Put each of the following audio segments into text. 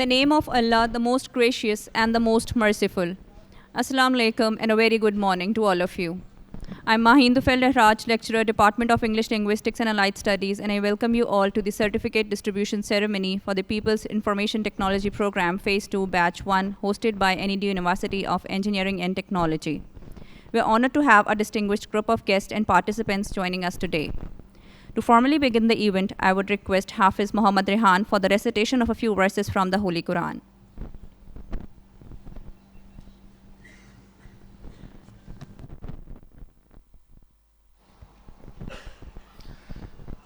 name of Allah, the most gracious and the most merciful. Assalamu alaikum and a very good morning to all of you. I'm Mahindu Raj, lecturer, Department of English Linguistics and Allied Studies, and I welcome you all to the certificate distribution ceremony for the People's Information Technology Program Phase 2 Batch 1, hosted by NED University of Engineering and Technology. We're honored to have a distinguished group of guests and participants joining us today. To formally begin the event, I would request Hafiz Muhammad Rehan for the recitation of a few verses from the Holy Quran.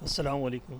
Assalamu alaikum.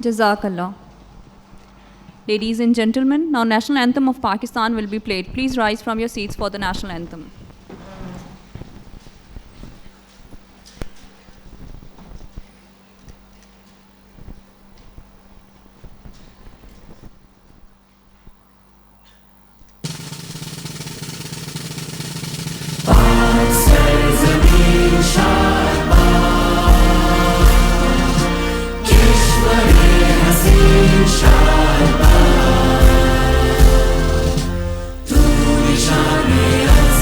Jazakallah. Ladies and gentlemen, now National Anthem of Pakistan will be played. Please rise from your seats for the National Anthem. Tu nishane az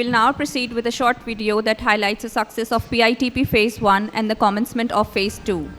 will now proceed with a short video that highlights the success of PITP Phase 1 and the commencement of Phase 2.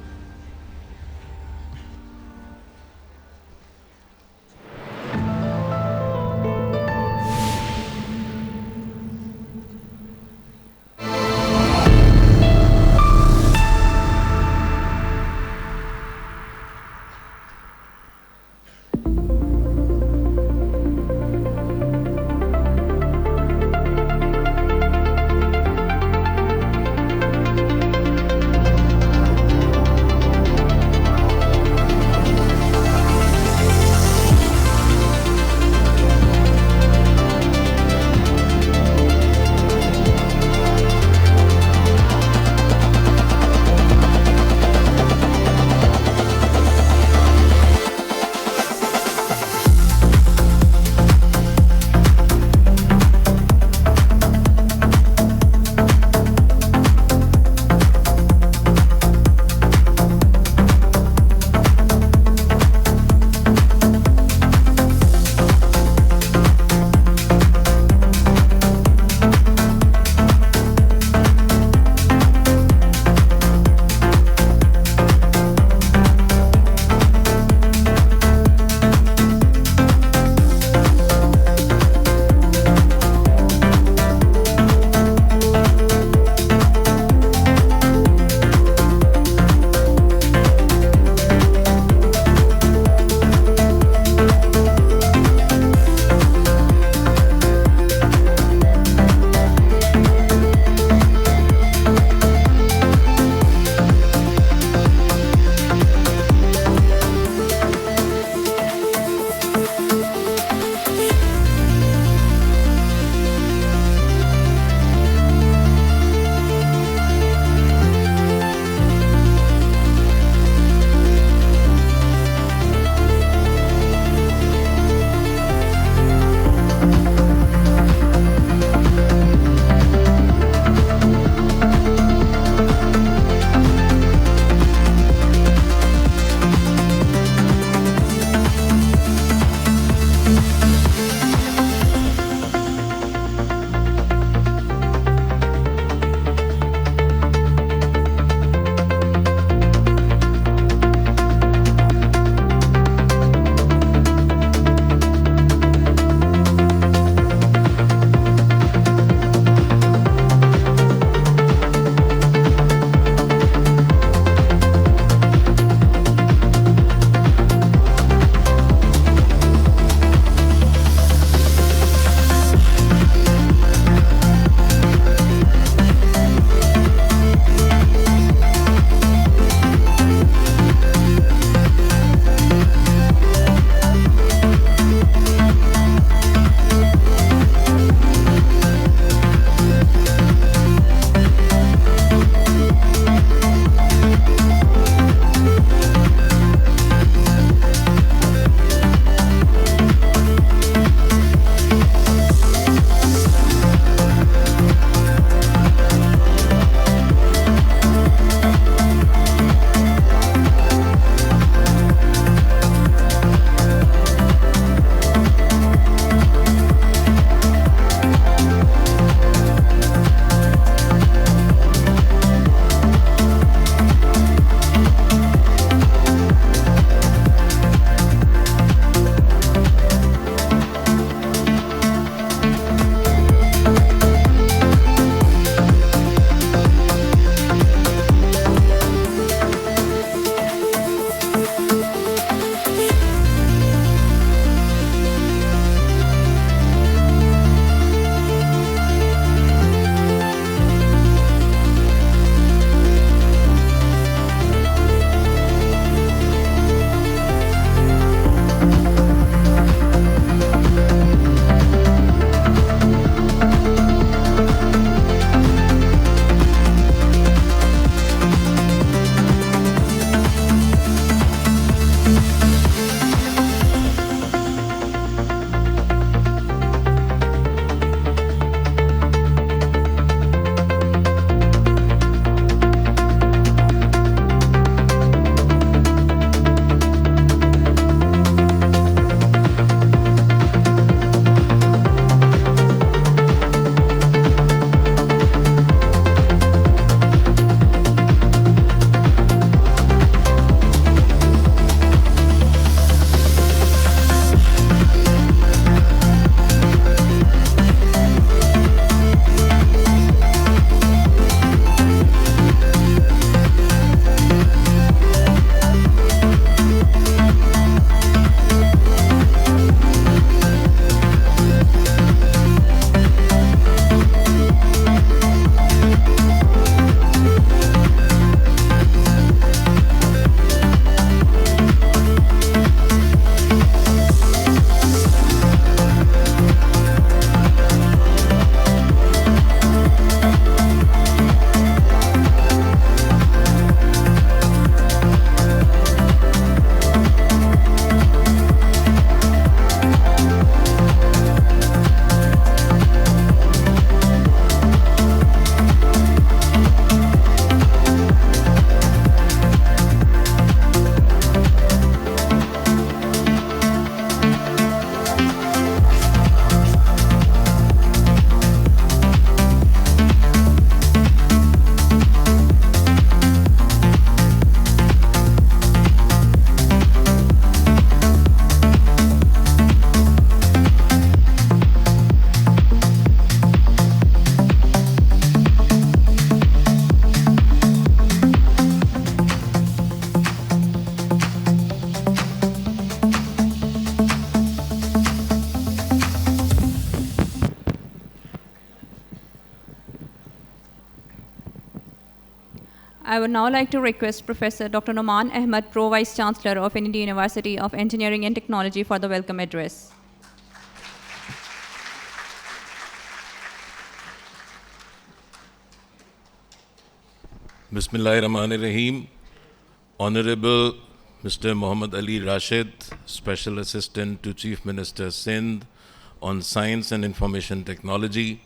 I would now like to request Professor Dr. Noman Ahmed, Pro Vice Chancellor of NED University of Engineering and Technology, for the welcome address. Bismillahirrahmanirrahim. Honorable Mr. Muhammad Ali Rashid, Special Assistant to Chief Minister Sindh on Science and Information Technology,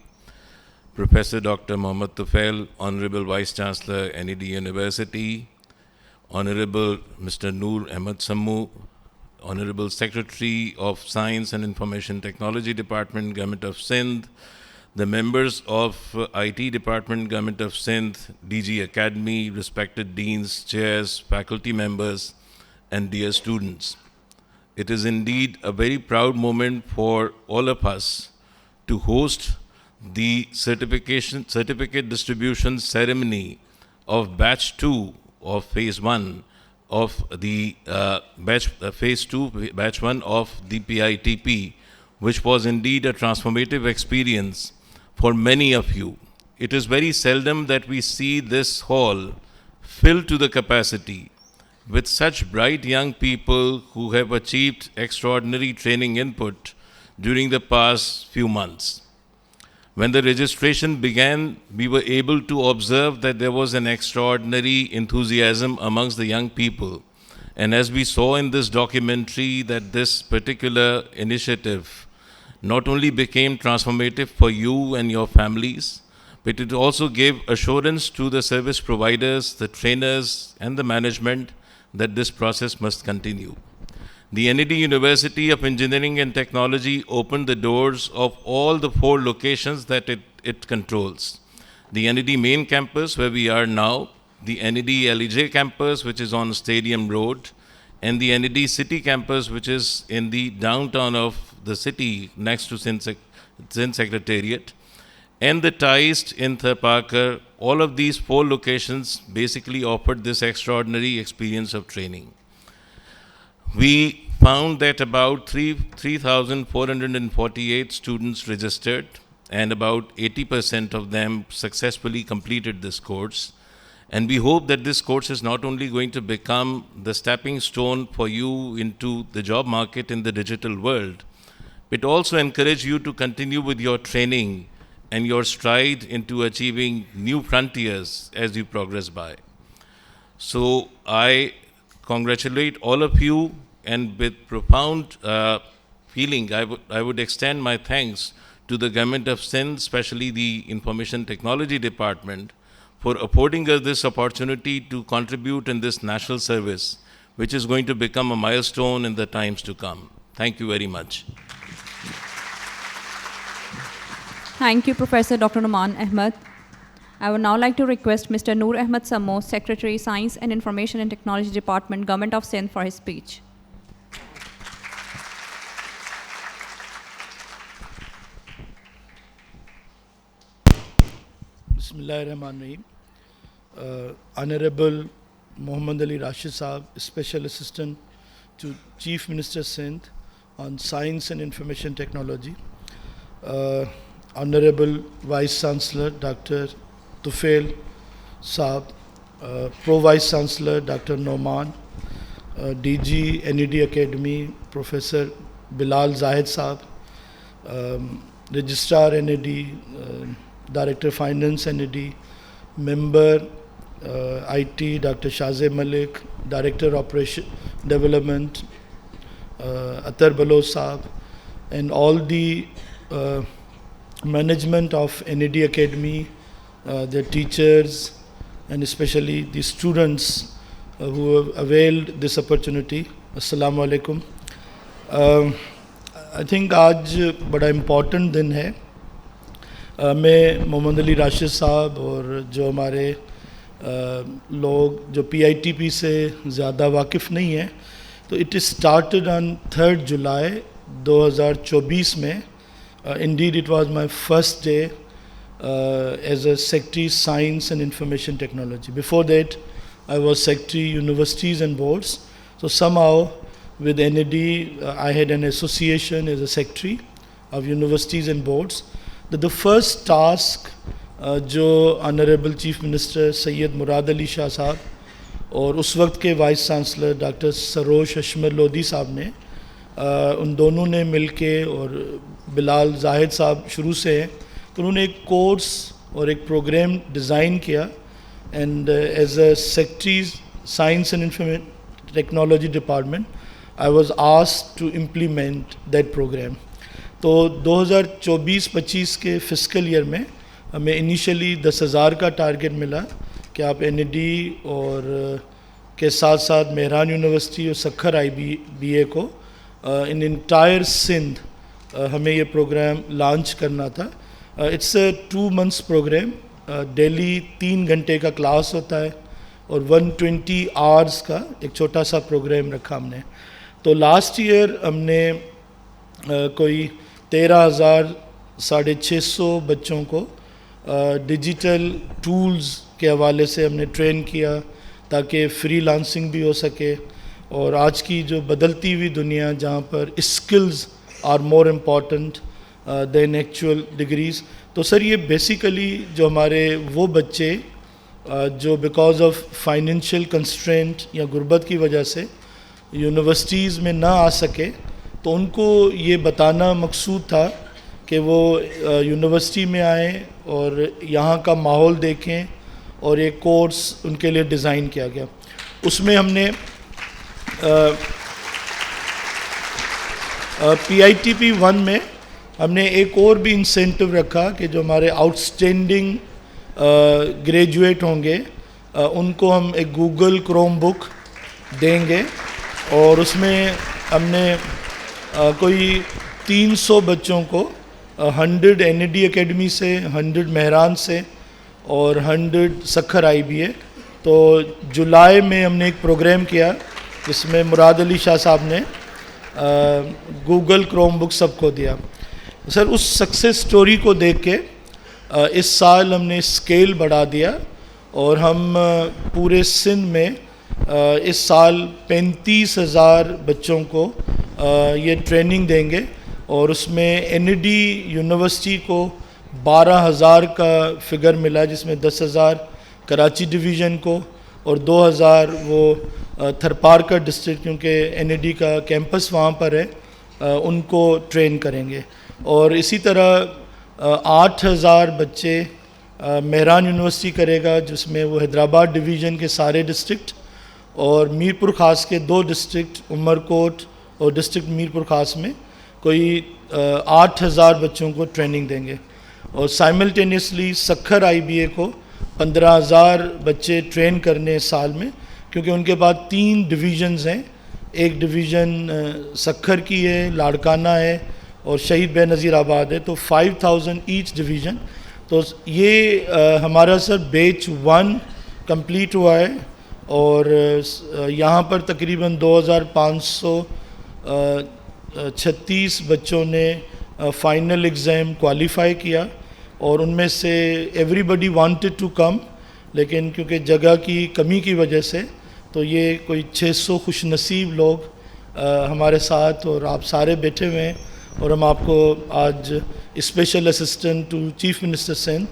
Professor Dr. Muhammad Tufail, Honorable Vice Chancellor, NED University, Honorable Mr. Noor Ahmed Sammu, Honorable Secretary of Science and Information Technology Department, Government of Sindh, the members of IT Department, Government of Sindh, DG Academy, respected deans, chairs, faculty members, and dear students. It is indeed a very proud moment for all of us to host the certificate distribution ceremony of Batch 2 of Phase 1 of the Phase 2, Batch 1 of the PITP, which was indeed a transformative experience for many of you. It is very seldom that we see this hall filled to the capacity with such bright young people who have achieved extraordinary training input during the past few months. When the registration began, we were able to observe that there was an extraordinary enthusiasm amongst the young people. And as we saw in this documentary, that this particular initiative not only became transformative for you and your families, but it also gave assurance to the service providers, the trainers, and the management that this process must continue. The NED University of Engineering and Technology opened the doors of all the 4 locations that it controls. The NED main campus, where we are now, the NED LEJ campus, which is on Stadium Road, and the NED City campus, which is in the downtown of the city next to Sindh Secretariat, and the TIST in Tharparkar. All of these 4 locations basically offered this extraordinary experience of training. We found that about 3,448 students registered, and about 80% of them successfully completed this course. And we hope that this course is not only going to become the stepping stone for you into the job market in the digital world, but also encourage you to continue with your training and your stride into achieving new frontiers as you progress by. So I congratulate all of you, and with profound feeling, I would extend my thanks to the Government of Sindh, especially the Information Technology Department, for affording us this opportunity to contribute in this national service, which is going to become a milestone in the times to come. Thank you very much. Thank you, Professor Dr. Noman Ahmed. I would now like to request Mr. Noor Ahmed Sammu, Secretary, Science and Information and Technology Department, Government of Sindh, for his speech. Bismillahirrahmanirrahim. Honorable Muhammad Ali Rashid Saab, Special Assistant to Chief Minister Sindh on Science and Information Technology. Honorable Vice Chancellor Dr. Tufail Saab, Pro Vice Chancellor Dr. Noman, DG NED Academy Professor Bilal Zahid Saab, Registrar NED, Director Finance NED, Member IT Dr. Shahzeb Malik, Director Operation Development Atar Baloch Saab, and all the management of NED Academy, the teachers, and especially the students who have availed this opportunity. Assalamu alaikum. I think आज बड़ा important दिन है. मैं मोहम्मद अली राशिद साहब और जो हमारे लोग जो PITP से ज़्यादा वाकिफ़ नहीं हैं, तो इट इज़ स्टार्टेड ऑन 3 जुलाई 2024 में. Indeed, it was my first day as a Secretary Science and Information Technology. Before that, I was Secretary Universities and Boards. So somehow with NED, I had an association as a Secretary of Universities and Boards. The first task जो honourable chief minister Syed Murad Ali Shah साहब और उस वक्त के vice chancellor doctor Saroj Ashmar Lodhi साहब ने उन दोनों ने मिलके, और बिलाल जाहिद साहब शुरू से हैं, तो उन्होंने एक कोर्स और एक प्रोग्राम डिज़ाइन किया। And as a secretary science and information technology department I was asked to implement that programme. तो 2024-25 के फिस्कल ईयर में हमें इनिशियली 10,000 का टारगेट मिला कि आप NAD और के साथ साथ मेहरान यूनिवर्सिटी और सखर IBA को इन इंटायर सिंध हमें ये प्रोग्राम लॉन्च करना था। It's a 2 months programme, daily 3 घंटे का क्लास होता है और 120 आवर्स का एक छोटा सा प्रोग्राम रखा हमने। तो लास्ट ईयर हमने कोई 13,650 बच्चों को डिजिटल टूल्स के हवाले से हमने ट्रेन किया ताकि फ्रीलांसिंग भी हो सके। और आज की जो बदलती हुई दुनिया जहाँ पर skills are more important than actual degrees, तो सर ये बेसिकली जो हमारे वो बच्चे जो बिकॉज ऑफ फाइनेंशियल कंस्ट्रेंट या गुर्बत की वजह से यूनिवर्सिटीज़ में ना आ सके, तो उनको ये बताना मकसूद था कि वो यूनिवर्सिटी में आएँ और यहाँ का माहौल देखें, और एक कोर्स उनके लिए डिज़ाइन किया गया। उसमें हमने PITP 1 में हमने एक और भी इंसेंटिव रखा कि जो हमारे आउटस्टैंडिंग ग्रेजुएट होंगे उनको हम एक गूगल क्रोम बुक देंगे, और उसमें हमने कोई 300 बच्चों को 100 NAD एकेडमी से, 100 मेहरान से और 100 सखर IBA। तो जुलाई में हमने एक प्रोग्राम किया जिसमें मुराद अली शाह साहब ने गूगल क्रोम बुक सबको दिया। सर उस सक्सेस स्टोरी को देख के इस साल हमने स्केल बढ़ा दिया और हम पूरे सिंध में इस साल 35,000 बच्चों को ये ट्रेनिंग देंगे, और उसमें NAD यूनिवर्सिटी को 12,000 का फिगर मिला, जिसमें 10,000 कराची डिवीज़न को और 2,000 वो थरपारकर डिस्ट्रिक्ट, क्योंकि NAD का कैंपस वहाँ पर है, उनको ट्रेन करेंगे। और इसी तरह 8,000 बच्चे मेहरान यूनिवर्सिटी करेगा, जिसमें वो हैदराबाद डिवीज़न के सारे डिस्ट्रिक्ट और मीरपुर ख़ास के 2 डिस्ट्रिक्ट उमरकोट और डिस्ट्रिक्ट मीरपुर ख़ास में कोई 8,000 बच्चों को ट्रेनिंग देंगे। और साइमल्टेनियसली सखर IBA को 15,000 बच्चे ट्रेन करने साल में, क्योंकि उनके पास 3 डिवीज़न्स हैं। एक डिवीज़न सखर की है, लाड़काना है और शहीद बेनज़ीर आबाद है, तो 5,000 ईच डिवीज़न। तो ये हमारा सर बैच 1 कंप्लीट हुआ है, और यहाँ पर तकरीबन 2,536 बच्चों ने फ़ाइनल एग्ज़ाम क्वालिफ़ाई किया, और उनमें से एवरीबडी वांटेड टू कम, लेकिन क्योंकि जगह की कमी की वजह से तो ये कोई 600 खुशनसीब लोग हमारे साथ और आप सारे बैठे हुए हैं। और हम आपको आज special assistant to chief minister Sindh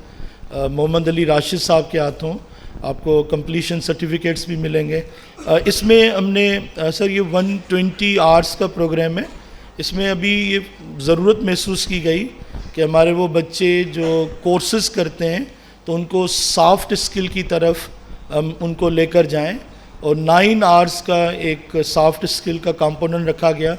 Mohammad Ali Rashid साहब के हाथों आपको कंप्लीशन सर्टिफिकेट्स भी मिलेंगे। इसमें हमने सर ये 120 आवर्स का प्रोग्राम है। इसमें अभी ये ज़रूरत महसूस की गई कि हमारे वो बच्चे जो कोर्सेज़ करते हैं तो उनको सॉफ्ट स्किल की तरफ हम उनको लेकर जाएं, और 9 आवर्स का एक सॉफ्ट स्किल का कंपोनेंट रखा गया।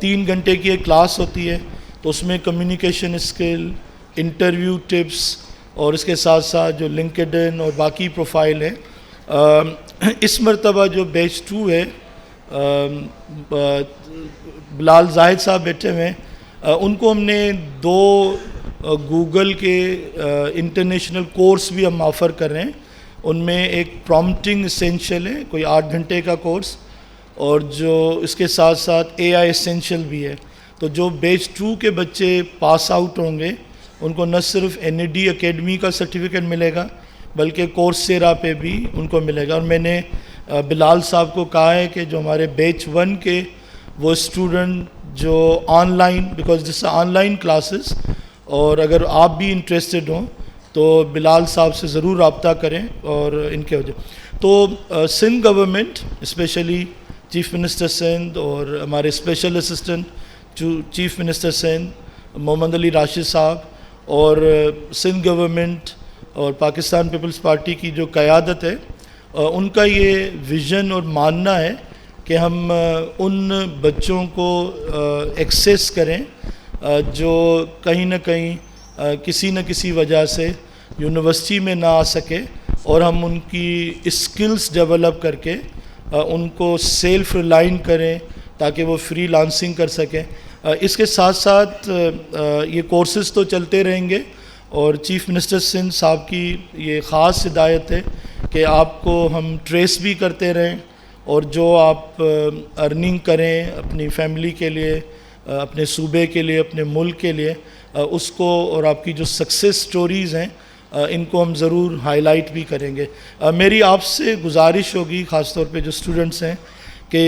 3 घंटे की एक क्लास होती है, तो उसमें कम्युनिकेशन स्किल, इंटरव्यू टिप्स और इसके साथ साथ जो लिंक्डइन और बाकी प्रोफाइल है। इस मरतबा जो बैच 2 है, बिलाल जाहिद साहब बैठे हुए हैं, उनको हमने 2 गूगल के इंटरनेशनल कोर्स भी हम ऑफ़र कर रहे हैं। उनमें एक प्रॉम्प्टिंग एसेंशियल है, कोई 8 घंटे का कोर्स, और जो इसके साथ साथ AI एसेंशियल भी है। तो जो बैच 2 के बच्चे पास आउट होंगे उनको न सिर्फ NAD एकेडमी का सर्टिफिकेट मिलेगा बल्कि कोर्सेरा पे भी उनको मिलेगा। और मैंने बिलाल साहब को कहा है कि जो हमारे बैच 1 के वो स्टूडेंट जो online, because this online classes, और अगर आप भी इंटरेस्टेड हों तो बिलाल साहब से ज़रूर रब्ता करें और इनके वजह तो Sindh government specially chief minister Sindh और हमारे special assistant chief minister Sindh Mohammad Ali Rashid साहब और सिंध गवर्नमेंट और पाकिस्तान पीपल्स पार्टी की जो क़यादत है, उनका ये विज़न और मानना है कि हम उन बच्चों को एक्सेस करें जो कहीं ना कहीं किसी न किसी वजह से यूनिवर्सिटी में ना आ सके, और हम उनकी स्किल्स डेवलप करके उनको सेल्फ रिलायंट करें ताकि वो फ्रीलांसिंग कर सकें। इसके साथ साथ ये कोर्सेज़ तो चलते रहेंगे और चीफ मिनिस्टर सिंध साहब की ये ख़ास हिदायत है कि आपको हम ट्रेस भी करते रहें और जो आप अर्निंग करें अपनी फैमिली के लिए, अपने सूबे के लिए, अपने मुल्क के लिए, उसको और आपकी जो सक्सेस स्टोरीज़ हैं इनको हम ज़रूर हाईलाइट भी करेंगे। मेरी आपसे गुजारिश होगी ख़ास तौर पे जो स्टूडेंट्स हैं कि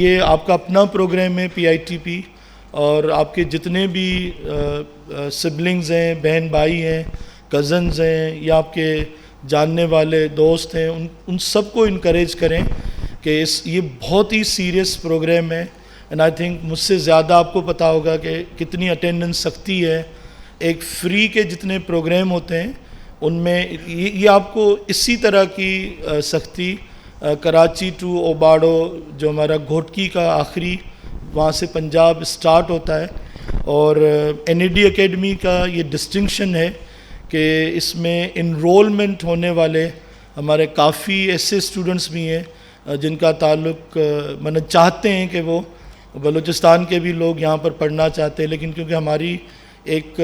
ये आपका अपना प्रोग्राम है PITP, और आपके जितने भी सिबलिंग्स हैं, बहन भाई हैं, कज़न्स हैं या आपके जानने वाले दोस्त हैं, उन सबको इनकरेज करें कि ये बहुत ही सीरियस प्रोग्राम है। एंड आई थिंक मुझसे ज़्यादा आपको पता होगा कि कितनी अटेंडेंस सख्ती है। एक फ्री के जितने प्रोग्राम होते हैं उनमें ये आपको इसी तरह की सख्ती कराची टू ओबाडो जो हमारा घोटकी का आखिरी वहाँ से पंजाब स्टार्ट होता है, और NAD एकेडमी का ये डिस्टिंक्शन है कि इसमें इनरोलमेंट होने वाले हमारे काफ़ी ऐसे स्टूडेंट्स भी हैं जिनका ताल्लुक़ मतलब चाहते हैं कि वो बलूचिस्तान के भी लोग यहाँ पर पढ़ना चाहते हैं, लेकिन क्योंकि हमारी एक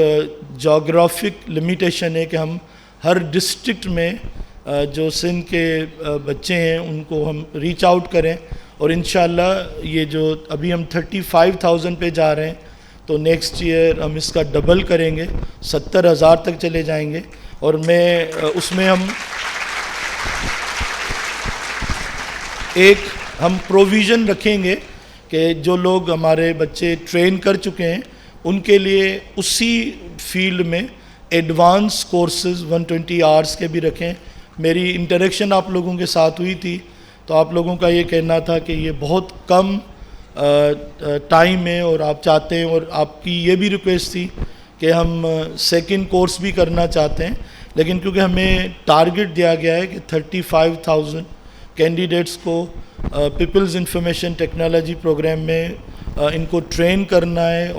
जोग्राफिक लिमिटेशन है कि हम हर डिस्ट्रिक्ट में जो सिंध के बच्चे हैं उनको हम रीच आउट करें, और इंशाल्लाह ये जो अभी हम 35,000 पे जा रहे हैं तो नेक्स्ट ईयर हम इसका डबल करेंगे, 70,000 तक चले जाएंगे। और मैं उसमें हम प्रोविज़न रखेंगे कि जो लोग हमारे बच्चे ट्रेन कर चुके हैं उनके लिए उसी फील्ड में एडवांस कोर्सेज़ 120 आवर्स के भी रखें। मेरी इंटरेक्शन आप लोगों के साथ हुई थी तो आप लोगों का ये कहना था कि ये बहुत कम टाइम है और आप चाहते हैं, और आपकी ये भी रिक्वेस्ट थी कि हम सेकंड कोर्स भी करना चाहते हैं, लेकिन क्योंकि हमें टारगेट दिया गया है कि 35,000 कैंडिडेट्स को पीपल्स इंफॉर्मेशन टेक्नोलॉजी प्रोग्राम में इनको ट्रेन करना है,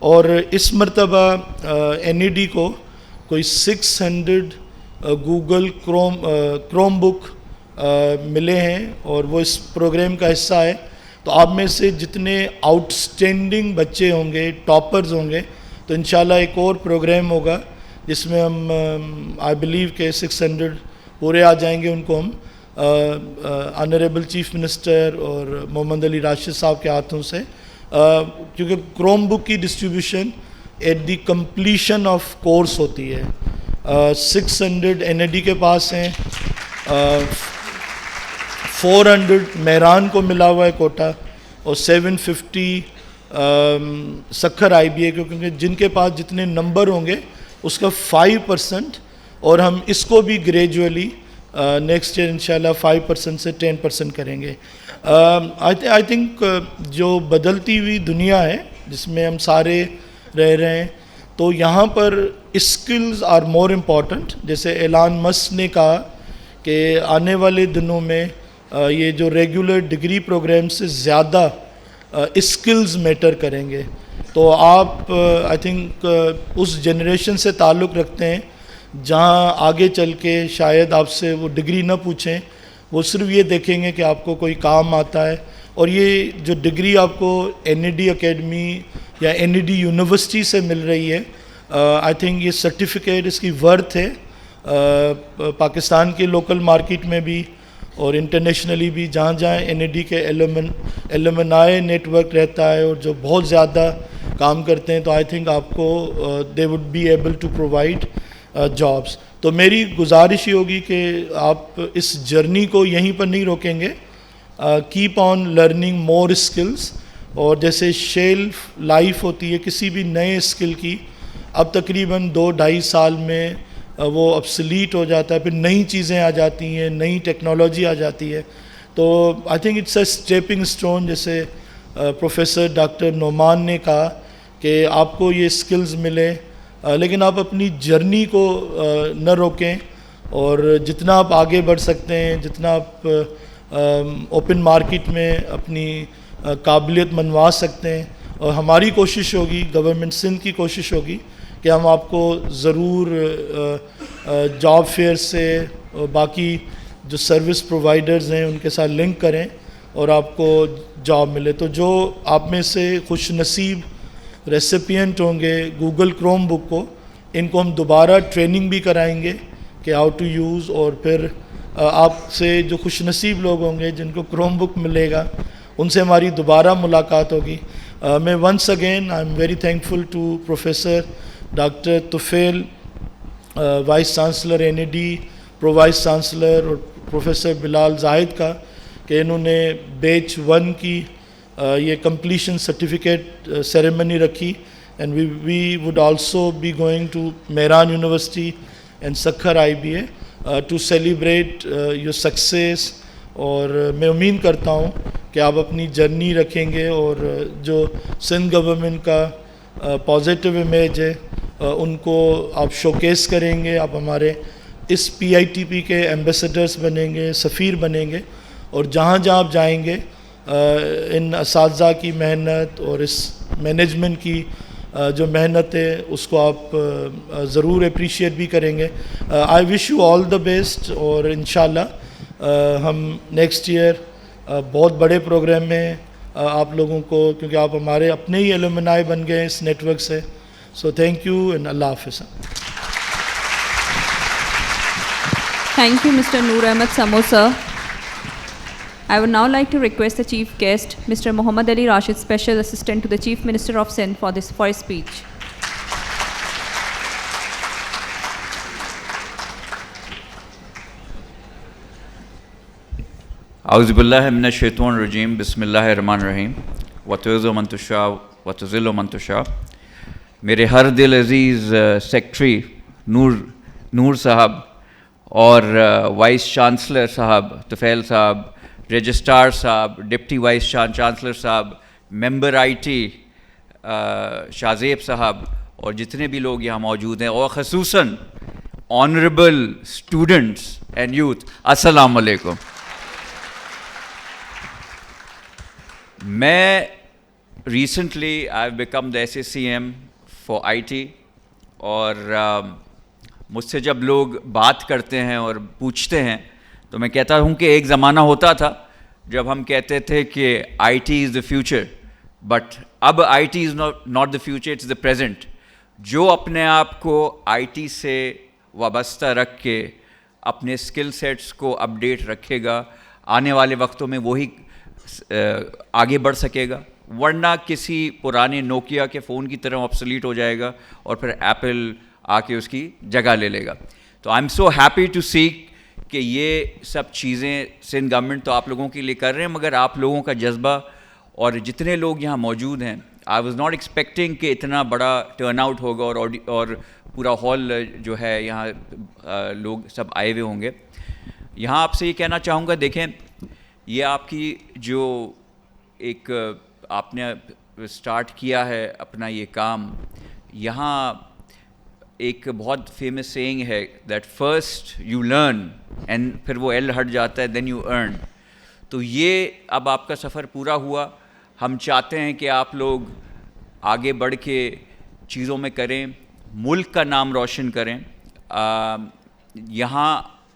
और इस मरतबा NAD को कोई 600 गूगल क्रोम बुक मिले हैं और वो इस प्रोग्राम का हिस्सा है। तो आप में से जितने आउटस्टैंडिंग बच्चे होंगे, टॉपर्स होंगे, तो इंशाल्लाह एक और प्रोग्राम होगा जिसमें हम आई बिलीव के 600 पूरे आ जाएंगे। उनको हम ऑनरेबल चीफ मिनिस्टर और मोहम्मद अली राशिद साहब के हाथों से, क्योंकि क्रोम बुक की distribution at the completion of course होती है। 600 NAD के पास हैं, 400 मेहरान को मिला हुआ है कोटा, और 750 सखर IBA को, क्योंकि जिनके पास जितने नंबर होंगे उसका 5%, और हम इसको भी ग्रेजुअली नेक्स्ट ईयर इंशाल्लाह 5% से 10% करेंगे। आई थिंक जो बदलती हुई दुनिया है जिसमें हम सारे रह रहे हैं, तो यहाँ पर स्किल्स आर मोर इम्पॉर्टेंट। जैसे एलान मस्क ने कहा कि आने वाले दिनों में ये जो रेगुलर डिग्री प्रोग्राम से ज़्यादा स्किल्स मैटर करेंगे। तो आप आई थिंक उस जनरेशन से ताल्लुक़ रखते हैं जहाँ आगे चल के शायद आपसे वो डिग्री ना पूछें, वो सिर्फ ये देखेंगे कि आपको कोई काम आता है। और ये जो डिग्री आपको NAD एकेडमी या NAD यूनिवर्सिटी से मिल रही है, आई थिंक ये सर्टिफिकेट इसकी वर्थ है पाकिस्तान के लोकल मार्केट में भी और इंटरनेशनली भी। जहाँ जहाँ NAD के एलुमनाई नेटवर्क रहता है और जो बहुत ज़्यादा काम करते हैं, तो आई थिंक आपको they would be able to provide jobs. तो मेरी गुजारिश ये होगी कि आप इस जर्नी को यहीं पर नहीं रोकेंगे, keep on learning more skills. और जैसे शेल्फ लाइफ होती है किसी भी नए स्किल की, अब तकरीबन 2-2.5 साल में वो obsolete हो जाता है, फिर नई चीज़ें आ जाती हैं, नई टेक्नोलॉजी आ जाती है। तो I think it's a stepping stone, जैसे प्रोफेसर डॉक्टर नोमान ने कहा कि आपको ये स्किल्स मिले, लेकिन आप अपनी जर्नी को न रोकें, और जितना आप आगे बढ़ सकते हैं, जितना आप ओपन मार्केट में अपनी काबिलियत मनवा सकते हैं, और हमारी कोशिश होगी, गवर्नमेंट सिंध की कोशिश होगी कि हम आपको ज़रूर जॉब फेयर से और बाकी जो सर्विस प्रोवाइडर्स हैं उनके साथ लिंक करें और आपको जॉब मिले। तो जो आप में से खुश नसीब रेसिपिएंट होंगे गूगल क्रोम बुक को, इनको हम दोबारा ट्रेनिंग भी कराएंगे कि हाउ टू यूज़, और फिर आपसे जो खुश नसीब लोग होंगे जिनको क्रोम बुक मिलेगा उनसे हमारी दोबारा मुलाकात होगी। मैं once again I am very thankful to professor doctor Tufail, vice chancellor NAD, pro vice chancellor, और प्रोफेसर बिलाल जाहिद का, कि इन्होंने बैच 1 की ये कंप्लीशन सर्टिफिकेट सेरेमनी रखी। And we would also be going to Mehran university and Sukkur IBA to celebrate your success. और मैं उम्मीद करता हूँ कि आप अपनी जर्नी रखेंगे और जो सिंध गवर्नमेंट का पॉजिटिव इमेज है उनको आप शोकेस करेंगे। आप हमारे इस PITP के एम्बेसडर्स बनेंगे, सफ़ीर बनेंगे, और जहाँ जहाँ आप जाएंगे इन असातिज़ा की मेहनत और इस मैनेजमेंट की जो मेहनत है उसको आप ज़रूर अप्रिशिएट भी करेंगे। I wish you all the best, और इंशाल्लाह हम नेक्स्ट ईयर बहुत बड़े प्रोग्राम में आप लोगों को, क्योंकि आप हमारे अपने ही एलुमनाई बन गए इस नेटवर्क से। सो थैंक यू एंड अल्लाह हाफ़िज़। Thank you, Mr. Noor Ahmed Samosa. I would now like to request the chief guest, Mr. Muhammad Ali Rashid, Special Assistant to the Chief Minister of Sindh, for his speech. औज़ुबिल्लाहि मिनश्शैतानिर्रजीम, बिस्मिल्लाहिर्रहमानिर्रहीम, वतुइज़्ज़ु मन तशा वतुज़िल्लु मन तशा। मेरे हर दिल अज़ीज़ secretary नूर साहब और vice chancellor साहब तुफैल साहब, रजिस्ट्रार साहब, डिप्टी वाइस चांसलर साहब, मेंबर IT शाज़ेब साहब, और जितने भी लोग यहाँ मौजूद हैं, और ख़ुसूसन ऑनरेबल स्टूडेंट्स एंड यूथ, अस्सलाम वालेकुम। मैं recently I've become the SACM for IT, और मुझसे जब लोग बात करते हैं और पूछते हैं तो मैं कहता हूँ कि एक ज़माना होता था जब हम कहते थे कि IT is the future, but अब IT is not the future, it's the present. जो अपने आप को IT से वाबस्ता रख के अपने स्किल सेट्स को अपडेट रखेगा, आने वाले वक्तों में वही आगे बढ़ सकेगा, वरना किसी पुराने नोकिया के फ़ोन की तरह ऑब्सोलीट हो जाएगा और फिर एप्पल आके उसकी जगह ले लेगा। तो I am so happy to see कि ये सब चीज़ें सिंध गवर्नमेंट तो आप लोगों के लिए कर रहे हैं, मगर आप लोगों का जज्बा और जितने लोग यहाँ मौजूद हैं, आई वाज नॉट एक्सपेक्टिंग कि इतना बड़ा टर्न आउट होगा और पूरा हॉल जो है यहाँ लोग सब आए हुए होंगे। यहाँ आपसे ये कहना चाहूँगा, देखें ये आपकी जो एक आपने स्टार्ट किया है अपना ये काम, यहाँ एक बहुत फेमस सेइंग है that first you learn and फिर वो एल हट जाता है, देन यू अर्न। तो ये अब आपका सफ़र पूरा हुआ। हम चाहते हैं कि आप लोग आगे बढ़ के चीज़ों में करें, मुल्क का नाम रोशन करें। यहाँ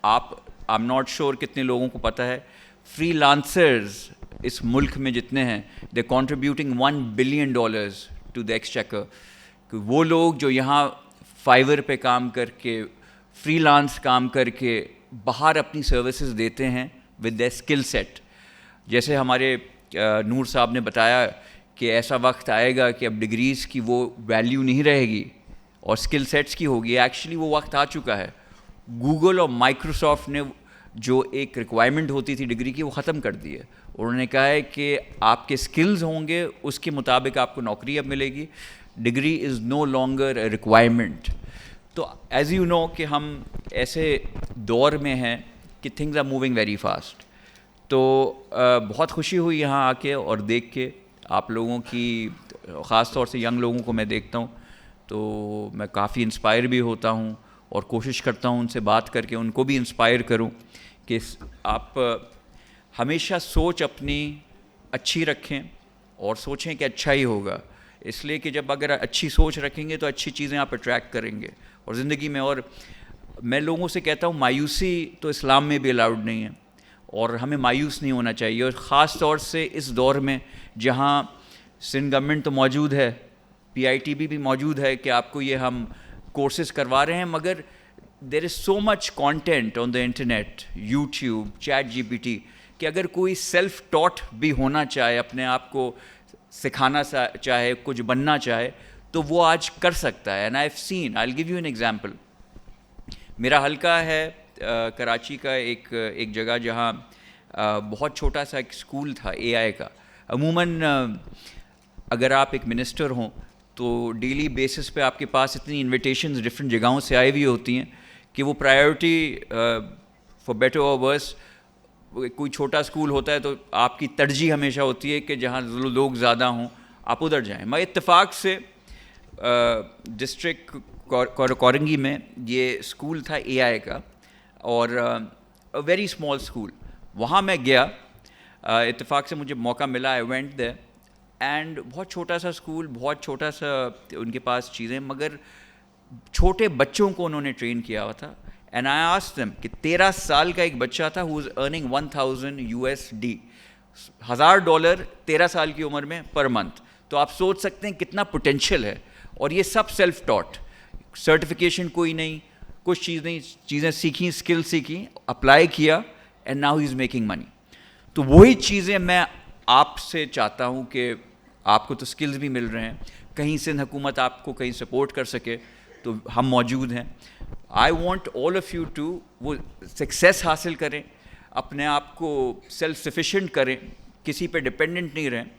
आई एम नॉट श्योर कितने लोगों को पता है, फ्रीलांसर्स इस मुल्क में जितने हैं, they contributing $1 billion to the exchequer. वो लोग जो यहाँ फाइवर पे काम करके, फ्रीलांस काम करके बाहर अपनी सर्विसेज देते हैं विद द स्किल सेट। जैसे हमारे नूर साहब ने बताया कि ऐसा वक्त आएगा कि अब डिग्रीज़ की वो वैल्यू नहीं रहेगी और स्किल सेट्स की होगी। एक्चुअली वो वक्त आ चुका है। गूगल और माइक्रोसॉफ्ट ने जो एक रिक्वायरमेंट होती थी डिग्री की, वो ख़त्म कर दी है। उन्होंने कहा है कि आपके स्किल्स होंगे उसके मुताबिक आपको नौकरी अब मिलेगी, degree is no longer a requirement. तो एज़ यू नो कि हम ऐसे दौर में हैं कि things are moving very fast. तो बहुत खुशी हुई यहाँ आके और देख के आप लोगों की, ख़ास तौर से यंग लोगों को मैं देखता हूँ तो मैं काफ़ी इंस्पायर भी होता हूँ और कोशिश करता हूँ उनसे बात करके उनको भी इंस्पायर करूँ कि आप हमेशा सोच अपनी अच्छी रखें और सोचें कि अच्छा ही होगा, इसलिए कि जब अगर अच्छी सोच रखेंगे तो अच्छी चीज़ें आप अट्रैक्ट करेंगे और ज़िंदगी में। और मैं लोगों से कहता हूँ मायूसी तो इस्लाम में भी अलाउड नहीं है और हमें मायूस नहीं होना चाहिए, और ख़ास तौर से इस दौर में जहाँ सिंध गवर्नमेंट तो मौजूद है, PITB भी मौजूद है कि आपको ये हम कोर्सेज़ करवा रहे हैं, मगर there is so much content on the internet, YouTube, ChatGPT, कि अगर कोई सेल्फ टॉट भी होना चाहे, अपने आप को सिखाना चाहे, कुछ बनना चाहे, तो वो आज कर सकता है। And I have seen, I will give you an example. मेरा हल्का है कराची का एक जगह जहाँ बहुत छोटा सा एक स्कूल था AI का। अमूमन अगर आप एक मिनिस्टर हों तो डेली बेसिस पे आपके पास इतनी इन्विटेशंस डिफरेंट जगहों से आई हुई होती हैं कि वो प्रायोरिटी फॉर बेटर और वर्स, कोई छोटा स्कूल होता है तो आपकी तरजीह हमेशा होती है कि जहाँ लोग ज़्यादा हों आप उधर जाएं। मैं इत्तेफाक से डिस्ट्रिक्ट कोरंगी में ये स्कूल था AI का और वेरी स्मॉल स्कूल, वहाँ मैं गया, इत्तेफाक से मुझे मौका मिला, आई वेंट देयर एंड बहुत छोटा सा स्कूल, बहुत छोटा सा उनके पास चीज़ें, मगर छोटे बच्चों को उन्होंने ट्रेन किया हुआ था। एंड आई आस्क्ड देम कि 13 साल का एक बच्चा था हु वाज अर्निंग $1000 $1000 13 साल की उम्र में पर मंथ। तो आप सोच सकते हैं कितना पोटेंशियल है, और ये सब सेल्फ टॉट, सर्टिफिकेशन कोई नहीं, कुछ चीज़ नहीं, चीज़ें सीखी, स्किल सीखी, अप्लाई किया and now he is making money. तो वही चीज़ें मैं आपसे चाहता हूँ कि आपको तो स्किल्स भी मिल रहे हैं, कहीं से हुकूमत आपको कहीं सपोर्ट कर सके तो हम मौजूद हैं। I want all of you to वो सक्सेस हासिल करें, अपने आप को सेल्फ सफिशेंट करें, किसी पे डिपेंडेंट नहीं रहें।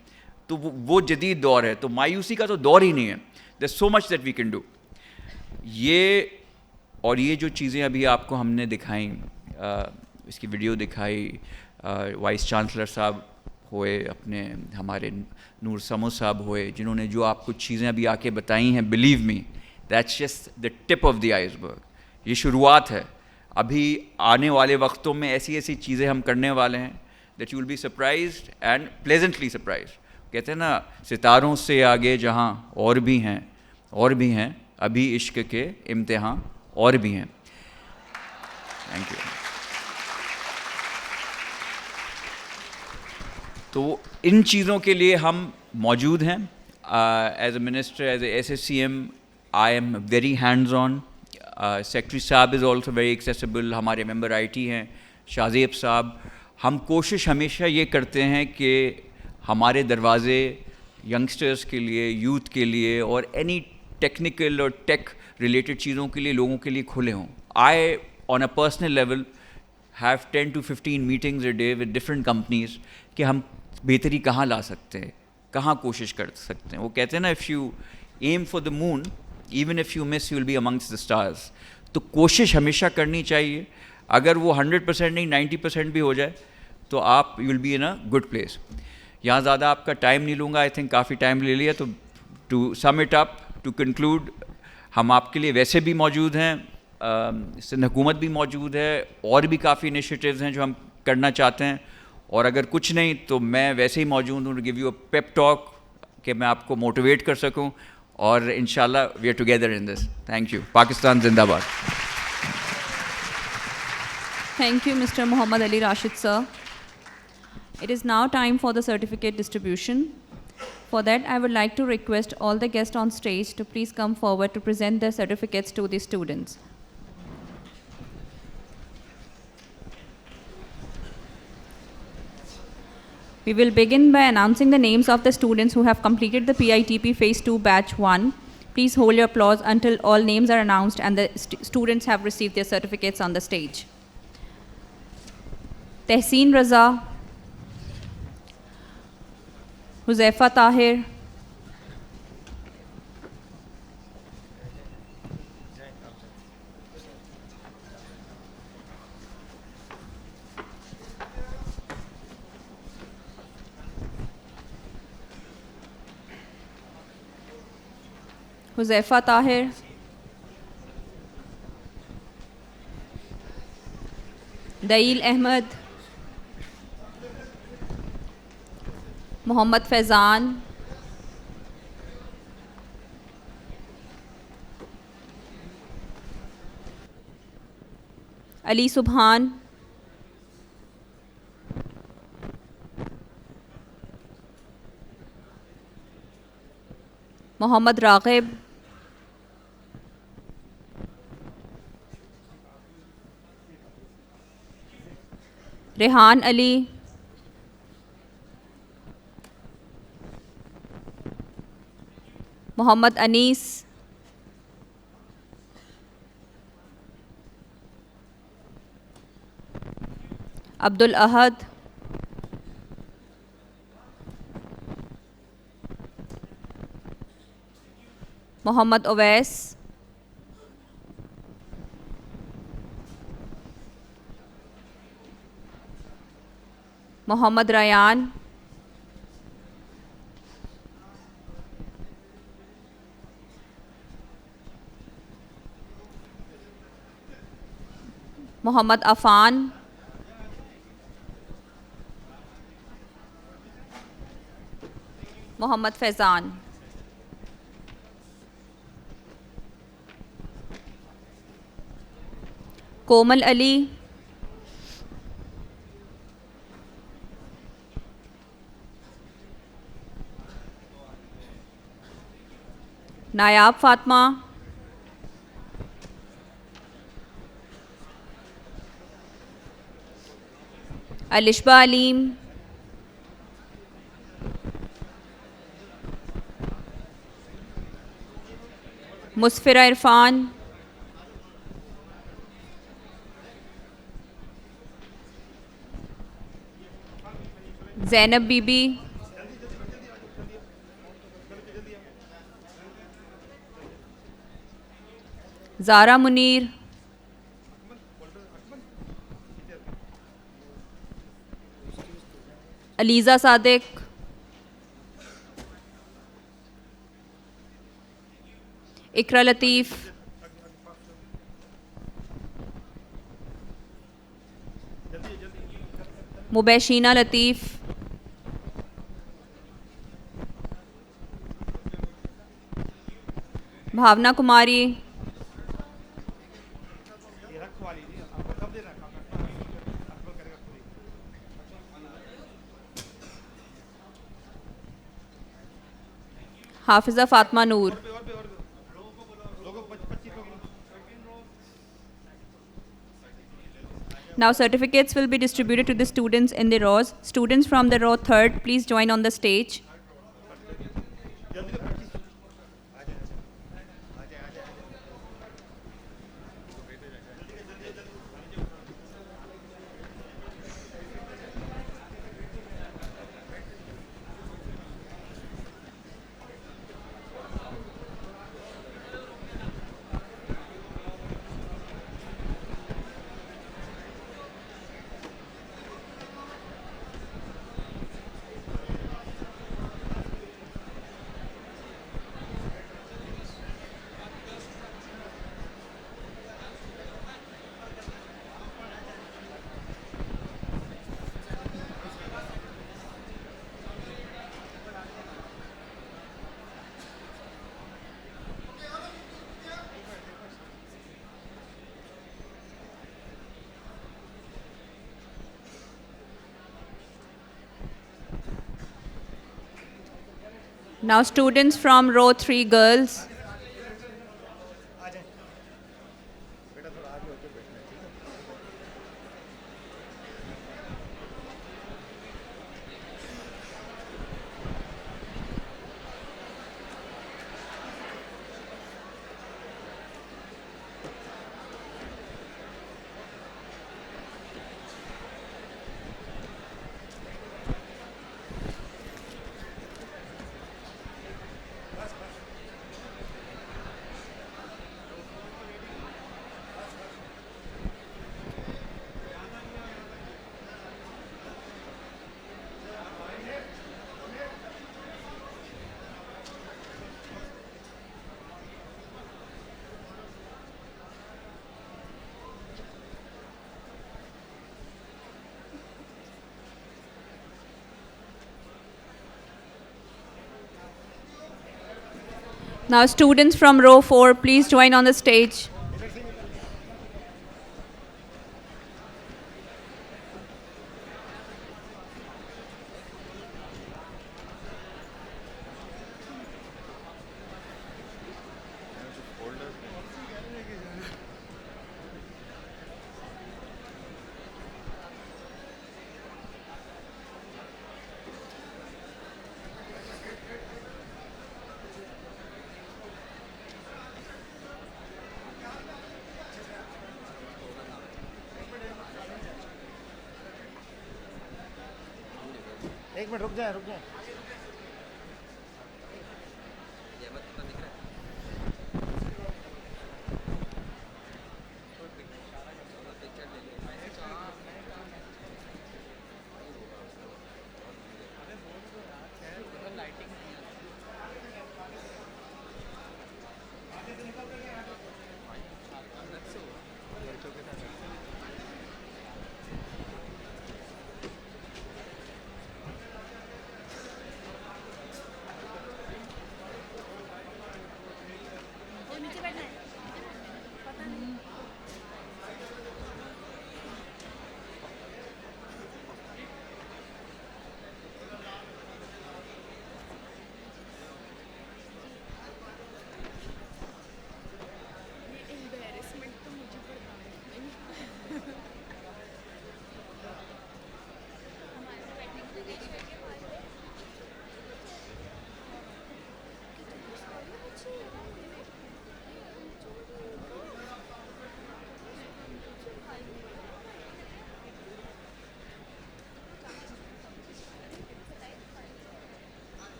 तो वो जदीद दौर है, तो मायूसी का तो दौर ही नहीं है। There so much that we can do. ये जो चीज़ें अभी आपको हमने दिखाई, इसकी वीडियो दिखाई, वाइस चांसलर साहब हुए, अपने हमारे नूर समो साहब हुए, जिन्होंने जो आपको चीज़ें अभी आके बताई हैं, believe me that's just the tip of the iceberg. ये शुरुआत है, अभी आने वाले वक्तों में ऐसी ऐसी चीज़ें हम करने वाले हैं that you will be surprised and pleasantly surprised. कहते हैं ना, सितारों से आगे जहाँ और भी हैं, अभी इश्क के इम्तिहान और भी हैं। Thank you. तो इन चीज़ों के लिए हम मौजूद हैं। As a minister, as a SSCM, I am very hands on. Secretary साहब इज़ ऑल्सो वेरी एक्सेसिबल। हमारे मेंबर IT हैं शाहजेब साहब। हम कोशिश हमेशा ये करते हैं कि हमारे दरवाज़े यंगस्टर्स के लिए, यूथ के लिए और एनी टेक्निकल और टेक रिलेटेड चीज़ों के लिए, लोगों के लिए खुले हों। I on a personal level have 10 to 15 meetings a day with different companies कि हम बेहतरी कहाँ ला सकते हैं, कहाँ कोशिश कर सकते हैं। वो कहते हैं ना, if you aim for the moon even if you miss you will be amongst the stars. तो कोशिश हमेशा करनी चाहिए। अगर वो 100% नहीं 90% भी हो जाए तो आप you will be in a good place. यहाँ ज़्यादा आपका टाइम नहीं लूँगा, आई थिंक काफ़ी टाइम ले लिया। तो to sum it up, to conclude, हम आपके लिए वैसे भी मौजूद हैं, सिंध हुकूमत भी मौजूद है, और भी काफ़ी इनिशिएटिव्स हैं जो हम करना चाहते हैं। और अगर कुछ नहीं तो मैं वैसे ही मौजूद हूँ to give you a pep talk कि मैं आपको मोटिवेट कर सकूँ, और इंशाल्लाह we are together in this. Thank you. Pakistan जिंदाबाद। Thank you, Mr. Muhammad Ali Rashid, sir. It is now time for the certificate distribution. For that, I would like to request all the guests on stage to please come forward to present their certificates to the students. We will begin by announcing the names of the students who have completed the PITP Phase 2 Batch 1. Please hold your applause until all names are announced and the students have received their certificates on the stage. Tehseen Raza, Huzaifa Tahir, Huzaifa Tahir, दईल Ahmad, Mohammad Faizan, Ali Subhan, Mohammad Raghib, Rehan Ali, Mohammad Anees, Abdul Ahad, Mohammad Owais, Mohammad Rayan, Mohammad Affan, Mohammad Faizan. Komal Ali, Nayab Fatima, Alishba Aleem, Musfira Irfan, Zainab Bibi, Zara Muneer, Aliza Sadiq, Iqra Latif, Mubashina Latif, Bhavna Kumari, Hafiza Fatima Noor. Now certificates will be distributed to the students in the rows. Students from the row third, please join on the stage. Now students from row 3 girls. Now, students from row 4, please join on the stage. एक minute रुक जाए रुक जाए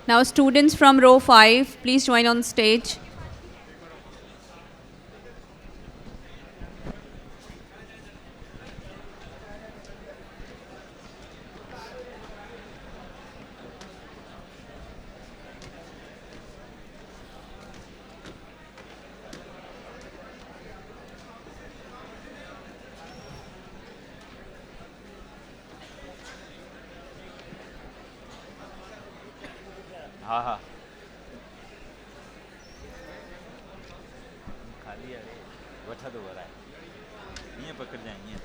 Now, students from row 5, please join on stage. हाँ हाँ खाली अरे वठा दो वरा ये पकड़ जाएंगे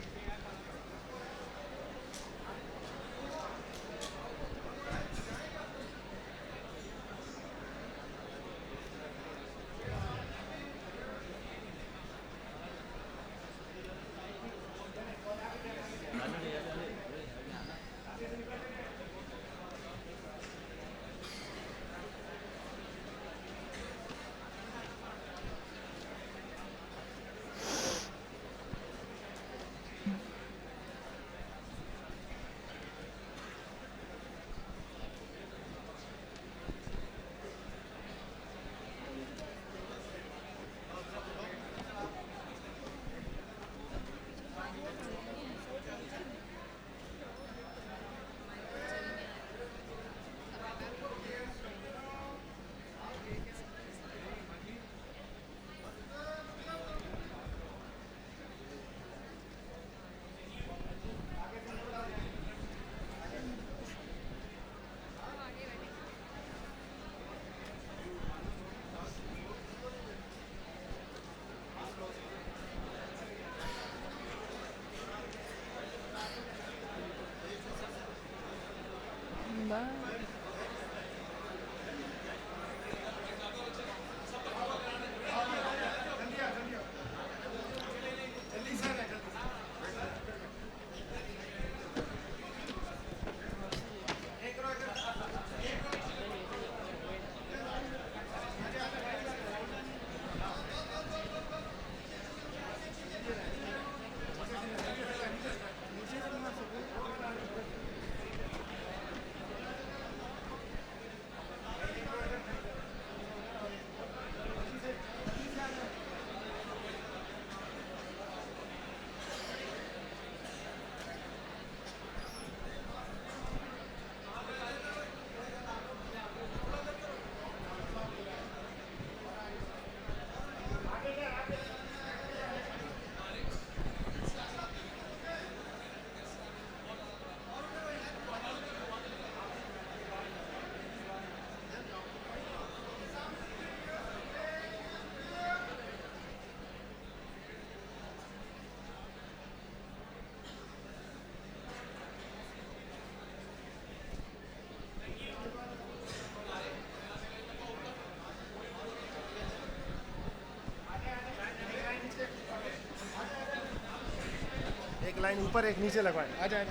ऊपर एक नीचे लगवाए, आ जाए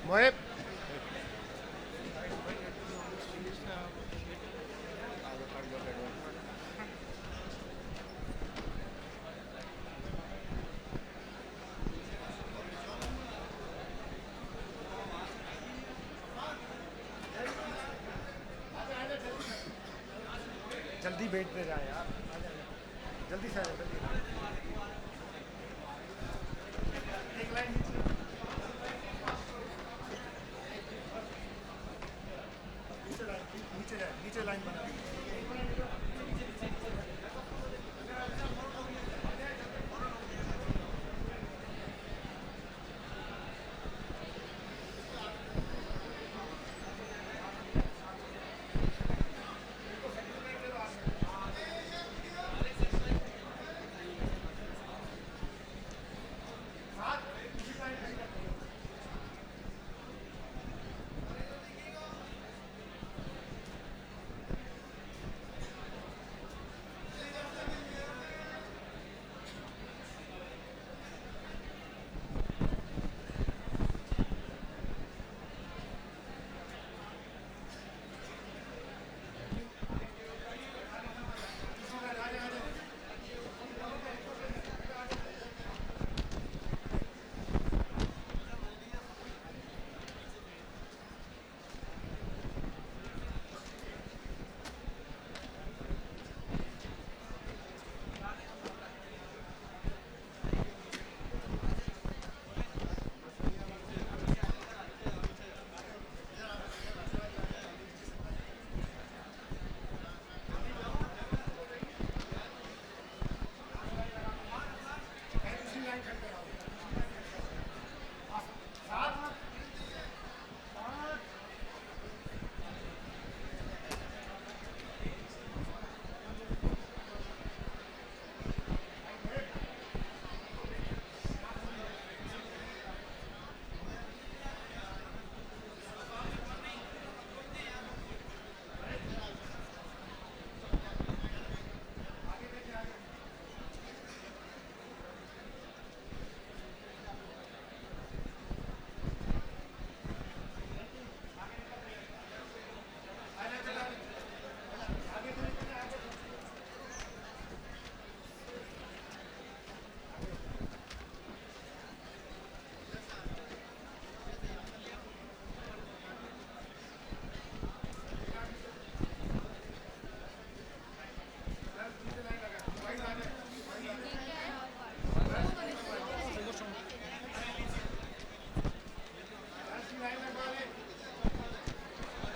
मोहिब। जल्दी बैठ पे जाए यार, आ जाए जल्दी से, आ जाए जल्दी। एक लाइन नीचे लाइन, नीचे जाए, नीचे लाइन बना।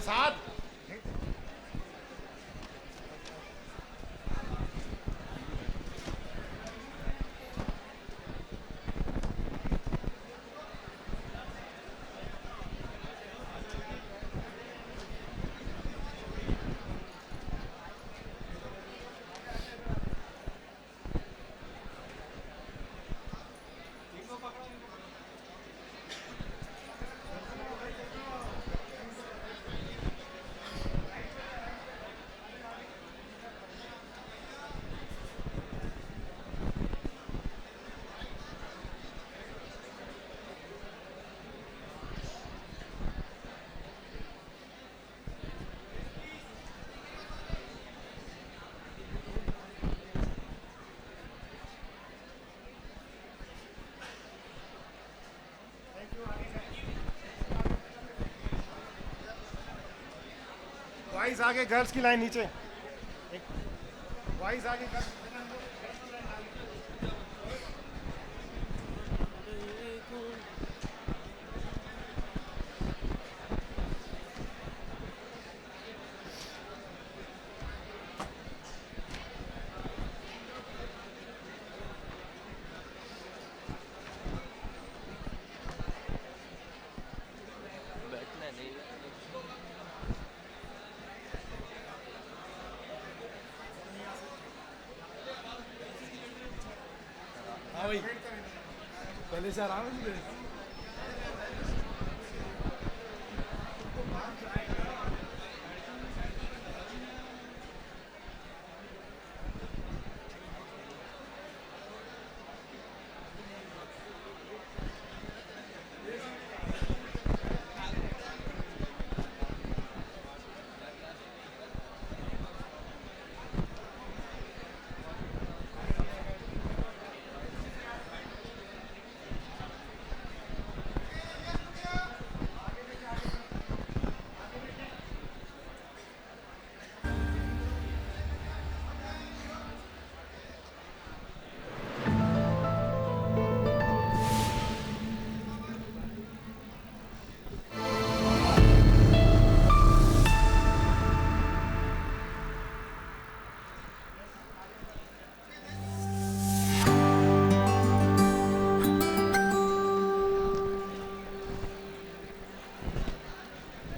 सात वाइस आगे, गर्ल्स की लाइन नीचे, एक वाइस आगे गर्ल्स। हाँ भाई, पहले से आराम है।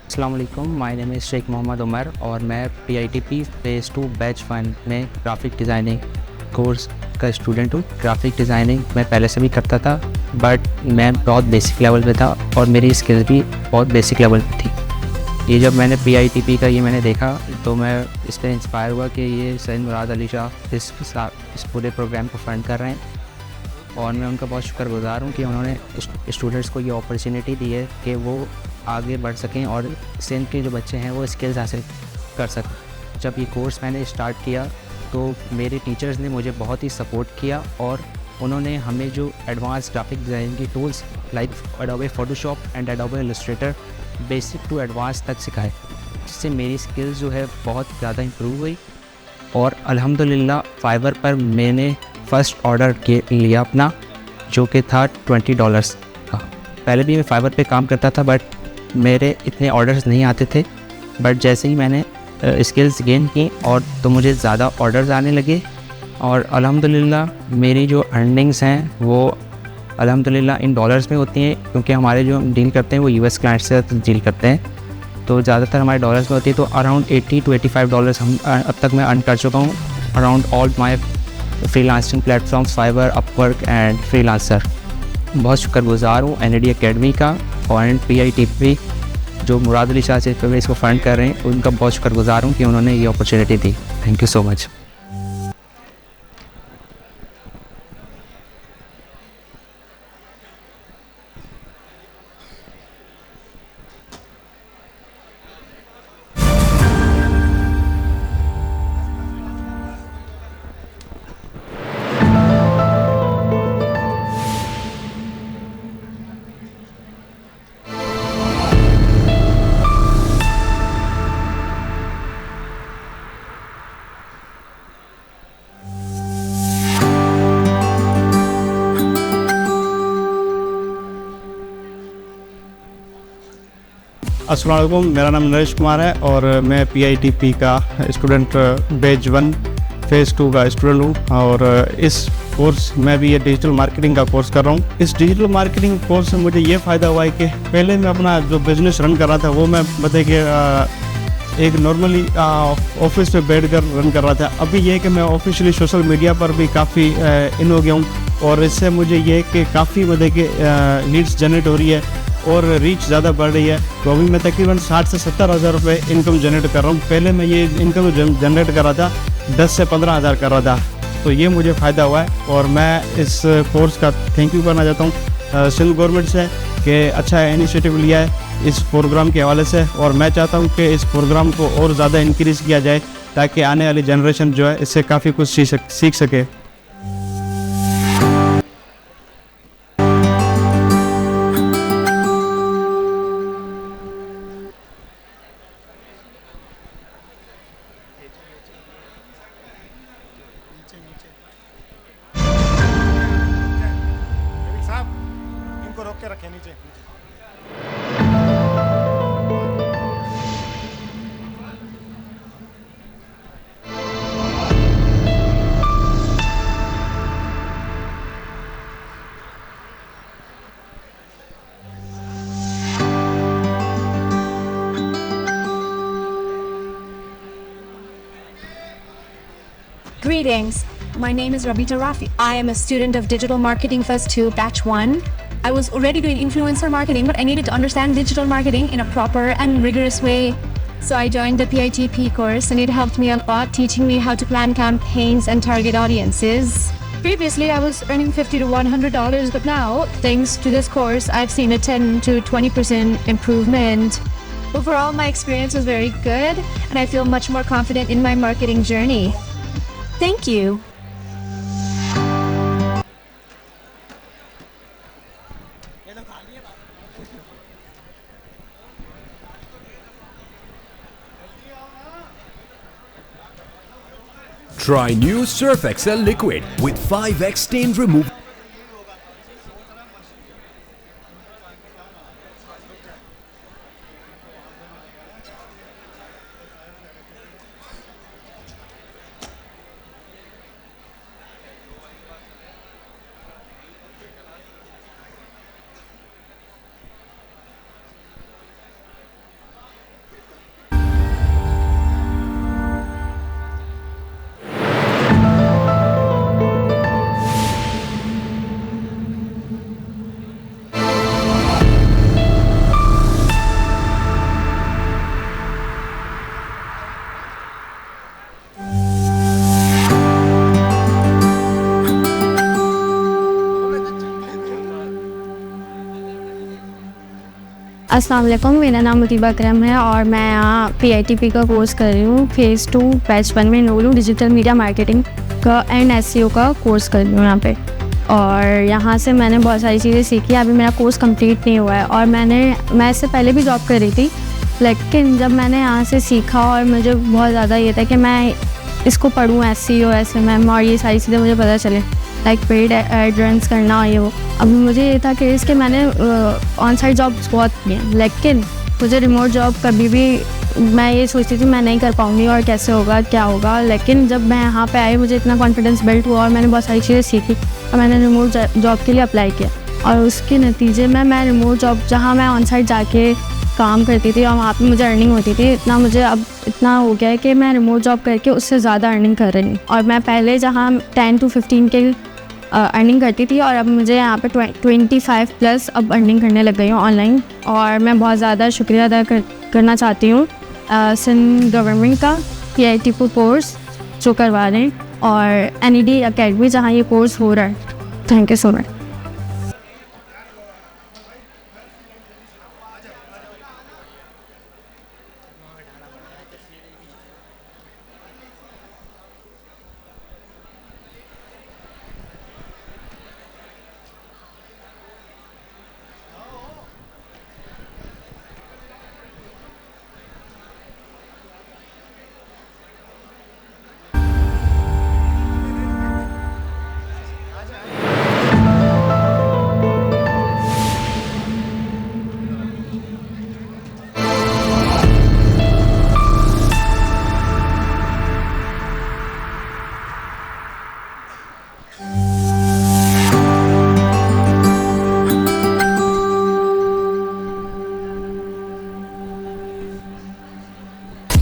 अस्सलाम वालेकुम, my name is Sheikh Mohammad Umar और मैं PITP फेज़ 2 बैच 1 में ग्राफिक डिज़ाइनिंग कोर्स का स्टूडेंट हूँ। ग्राफिक डिज़ाइनिंग मैं पहले से भी करता था, बट मैं बहुत बेसिक लेवल पे था और मेरी स्किल्स भी बहुत बेसिक लेवल पे थी। ये जब मैंने PITP का ये मैंने देखा तो मैं इस पर इंस्पायर हुआ कि ये सैयद मुराद अली शाह इस पूरे प्रोग्राम को फंड कर रहे हैं और मैं उनका बहुत शुक्रगुज़ार हूँ कि उन्होंने स्टूडेंट्स को ये अपॉर्चुनिटी दी है कि वो आगे बढ़ सकें और सिंध के जो बच्चे हैं वो स्किल्स हासिल कर सकें। जब ये कोर्स मैंने स्टार्ट किया तो मेरे टीचर्स ने मुझे बहुत ही सपोर्ट किया और उन्होंने हमें जो एडवांस ग्राफिक डिज़ाइन की tools like Adobe Photoshop and Adobe Illustrator basic to advance तक सिखाए, जिससे मेरी स्किल्स जो है बहुत ज़्यादा इम्प्रूव हुई। और अल्हम्दुलिल्लाह फाइवर पर मैंने फ़र्स्ट ऑर्डर लिया अपना, जो कि था $20 का। पहले भी मैं फाइवर पे काम करता था बट मेरे इतने ऑर्डर्स नहीं आते थे, बट जैसे ही मैंने स्किल्स गेन की और तो मुझे ज़्यादा ऑर्डर्स आने लगे और अल्हम्दुलिल्लाह मेरी जो अर्निंग्स हैं वो अल्हम्दुलिल्लाह इन डॉलर्स में होती हैं, क्योंकि हमारे जो डील करते हैं वो US क्लाइंट से डील करते हैं, तो ज़्यादातर हमारे डॉलर्स में होती है। तो अराउंड $80 to $85 हम अब तक मैं अर्न कर चुका हूँ around all my freelancing platforms Fiverr, Upwork and freelancer. बहुत शुक्रगुज़ार हूँ NAD अकेडमी का और PITP जो मुराद अली शाह से इसको फ़ंड कर रहे हैं, उनका बहुत शुक्रगुज़ार हूँ कि उन्होंने ये opportunity the. Thank you so much. अस्सलाम वालेकुम, मेरा नाम नरेश कुमार है और मैं PITP का स्टूडेंट बैच 1 फेज़ 2 का स्टूडेंट हूँ और इस कोर्स में भी ये डिजिटल मार्केटिंग का कोर्स कर रहा हूँ। इस डिजिटल मार्केटिंग कोर्स से मुझे ये फ़ायदा हुआ है कि पहले मैं अपना जो बिज़नेस रन कर रहा था वो मैं बताइए एक नॉर्मली ऑफिस में बैठ कर रन कर रहा था। अभी ये है कि मैं ऑफिशियली सोशल मीडिया पर भी काफ़ी इन हो गया हूँ और इससे मुझे ये कि काफ़ी मतलब कि लीड्स जनरेट हो रही है और रीच ज़्यादा बढ़ रही है। तो अभी मैं तकरीबन 60 से 70 हज़ार रुपये इनकम जनरेट कर रहा हूँ। पहले मैं ये इनकम जनरेट कर रहा था 10 से 15 हज़ार कर रहा था, तो ये मुझे फ़ायदा हुआ है और मैं इस कोर्स का थैंक यू करना चाहता हूँ सिंध गवर्नमेंट से कि अच्छा इनिशिएटिव लिया है इस प्रोग्राम के हवाले से, और मैं चाहता हूँ कि इस प्रोग्राम को और ज़्यादा इंक्रीज़ किया जाए ताकि आने वाली जनरेशन जो है इससे काफ़ी कुछ सीख सके। साहब इनको रोक के रखें नीचे। Greetings. My name is Rabita Rafi. I am a student of Digital Marketing Fest 2 Batch 1. I was already doing influencer marketing, but I needed to understand digital marketing in a proper and rigorous way. So I joined the PITP course and it helped me a lot, teaching me how to plan campaigns and target audiences. Previously, I was earning $50 to $100, but now, thanks to this course, I've seen a 10 to 20% improvement. Overall, my experience was very good and I feel much more confident in my marketing journey. Thank you. Try new Surf Excel Liquid with 5x stain removal. अस्सलाम वालेकुम, मेरा नाम मुतीबा अकरम है और मैं यहाँ PITP का course कर रही हूँ। फेज़ 2 बैच 1 में एनरोल हूँ। डिजिटल मीडिया मार्केटिंग का एंड SEO का कोर्स कर रही हूँ यहाँ पे। और यहाँ से मैंने बहुत सारी चीज़ें सीखी। अभी मेरा कोर्स कंप्लीट नहीं हुआ है और मैं इससे पहले भी जॉब कर रही थी, लेकिन जब मैंने यहाँ से सीखा और मुझे बहुत ज़्यादा ये था कि मैं इसको पढूँ, SEO SMM और ये सारी चीज़ें मुझे पता चले, लाइक पेड एड रन्स करना ये वो। अब मुझे ये था कि इसके मैंने ऑन साइट जॉब्स बहुत की हैं, लेकिन मुझे रिमोट जॉब कभी भी मैं ये सोचती थी मैं नहीं कर पाऊँगी और कैसे होगा क्या होगा। लेकिन जब मैं यहाँ पे आई मुझे इतना कॉन्फिडेंस बिल्ड हुआ और मैंने बहुत सारी चीज़ें सीखी और मैंने रिमोट जॉब के लिए अप्लाई किया और उसके नतीजे में मैं रिमोट जॉब जहाँ मैं ऑन साइट जाके काम करती थी और वहाँ पे मुझे अर्निंग होती थी, मुझे अब इतना हो गया है कि मैं रिमोट जॉब करके उससे ज़्यादा अर्निंग कर रही हूँ। और मैं पहले जहाँ 10 to 15 के अर्निंग करती थी और अब मुझे यहाँ पे 25 प्लस अब अर्निंग करने लग गई हूँ ऑनलाइन। और मैं बहुत ज़्यादा शुक्रिया अदा करना चाहती हूँ सिंध गवर्नमेंट का, PITP कोर्स जो करवा रहे हैं और NED अकेडमी जहाँ ये कोर्स हो रहा है। Thank you so much.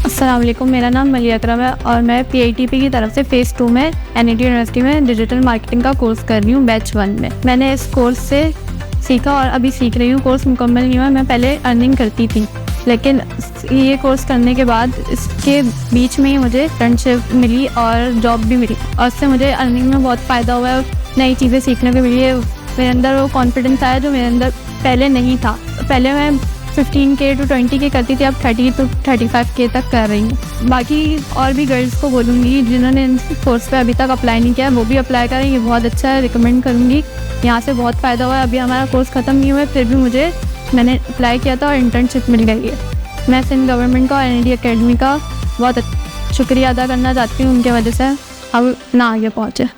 अस्सलाम वालेकुम, मेरा नाम मलिया अकरम है और मैं PITP की तरफ से फ़ेज़ 2 में NED यूनिवर्सिटी में डिजिटल मार्केटिंग का कोर्स कर रही हूँ बैच 1 में। मैंने इस कोर्स से सीखा और अभी सीख रही हूँ। कोर्स मुकम्मल नहीं हुआ। मैं पहले अर्निंग करती थी, लेकिन ये कोर्स करने के बाद इसके बीच में ही मुझे इंटर्नशिप मिली और जॉब भी मिली और उससे मुझे अर्निंग में बहुत फ़ायदा हुआ है। नई चीज़ें सीखने को मिली है। मेरे अंदर वो कॉन्फिडेंस आया जो मेरे अंदर पहले नहीं था। पहले मैं 15K to 20K करती थी, अब 30 to 35K तक कर रही हूँ। बाकी और भी गर्ल्स को बोलूँगी जिन्होंने इस कोर्स पे अभी तक अप्लाई नहीं किया वो भी अप्लाई करें, ये बहुत अच्छा है, रिकमेंड करूँगी। यहाँ से बहुत फ़ायदा हुआ है। अभी हमारा कोर्स ख़त्म नहीं हुआ है, फिर भी मैंने अप्लाई किया था और इंटर्नशिप मिल गई है। मैं सिंध गवर्नमेंट का और NED अकेडमी का बहुत शुक्रिया अदा करना चाहती हूँ, उनके वजह से हम इतना आगे पहुँचे।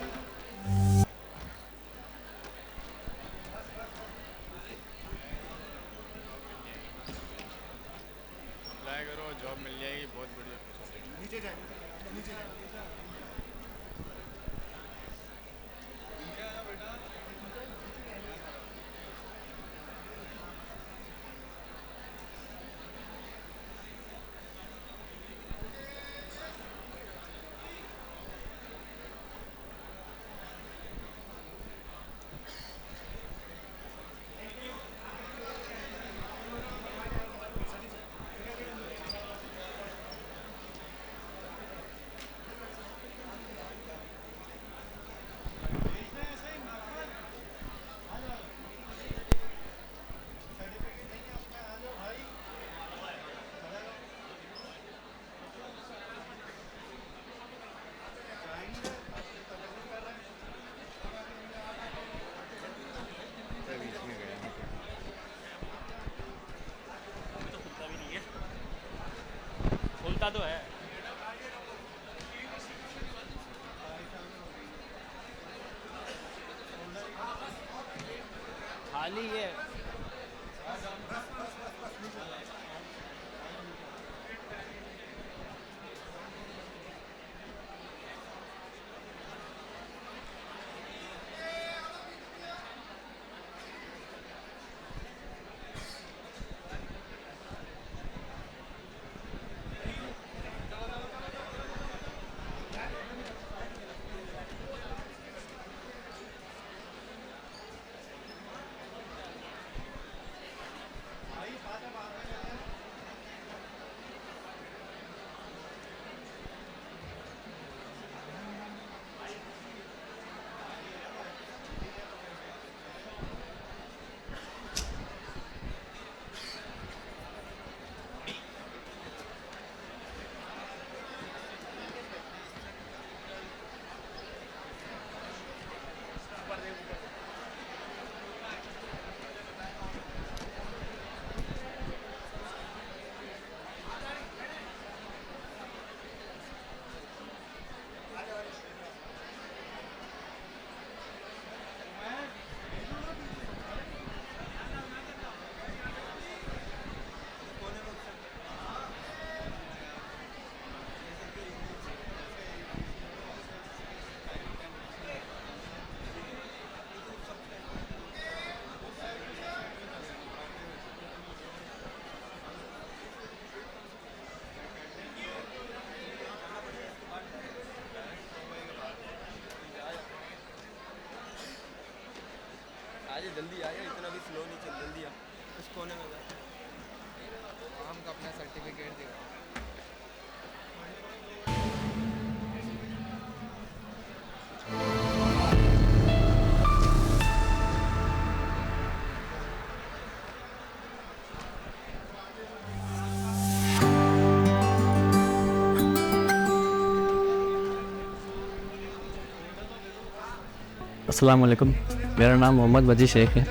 अस्सलाम वालेकुम, मेरा नाम मोहम्मद वजी शेख है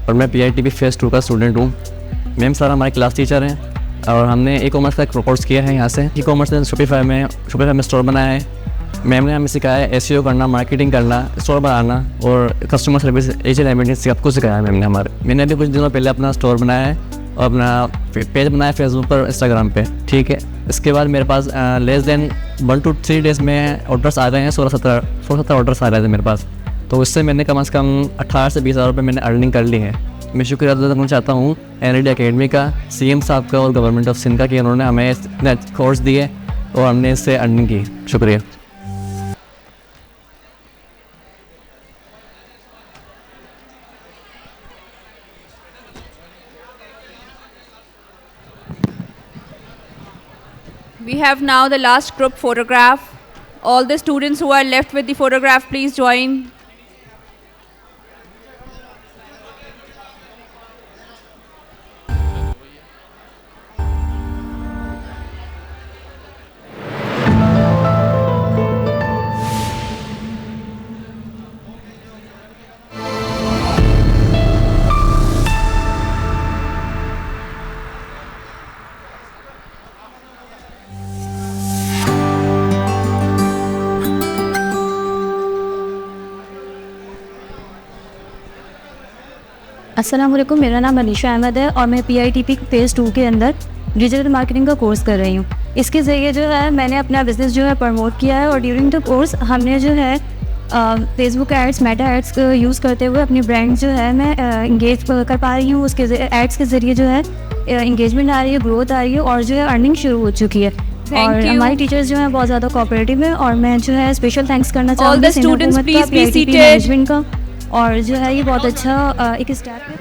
और मैं PITP फेज़ 2 का स्टूडेंट हूँ। मैम सर हमारे क्लास टीचर हैं और हमने ई-कॉमर्स का एक कोर्स किया है यहाँ से। ई-कॉमर्स में शॉपिफाई में स्टोर बनाया है। मैम ने हमें सिखाया है SEO करना, मार्केटिंग करना, स्टोर बनाना और कस्टमर सर्विस, एच सब कुछ सिखाया है मैम ने हमारे। मैंने अभी कुछ दिनों पहले अपना स्टोर बनाया है और अपना पेज बनाया फेसबुक पर, इंस्टाग्राम पे, ठीक है। इसके बाद मेरे पास लेस देन 1 to 3 डेज़ में ऑर्डर्स आ गए हैं। 16-17 ऑर्डर्स आ रहे थे मेरे पास। तो इससे मैंने कम से कम 18 से 20 हज़ार रुपये मैंने अर्निंग कर ली है। मैं शुक्रिया अदा करना चाहता हूँ NID अकेडमी का, CM साहब का और गवर्नमेंट ऑफ सिंध का कि उन्होंने हमें इतने कोर्स दिए और हमने इससे अर्निंग की। शुक्रिया। We have now the last group photograph. All the students who are left with the photograph, please join. अस्सलाम वालेकुम, मेरा नाम अनीशा अहमद है और मैं PITP फेज़ 2 के अंदर डिजिटल मार्केटिंग का कोर्स कर रही हूँ। इसके ज़रिए जो है मैंने अपना बिज़नेस जो है प्रमोट किया है और ड्यूरिंग द कोर्स हमने जो है Facebook ads, Meta ads use करते हुए अपनी ब्रांड जो है मैं इंगेज कर पा रही हूँ। उसके एड्स के ज़रिए जो है इंगेजमेंट आ रही है, ग्रोथ आ रही है और जो है अर्निंग शुरू हो चुकी है। और हमारी टीचर्स जो हैं बहुत ज़्यादा कोऑपरेटिव है और मैं जो है स्पेशल थैंक्स करना चाहूँगी मैनेजमेंट का। और जो है ये बहुत अच्छा एक स्टेप है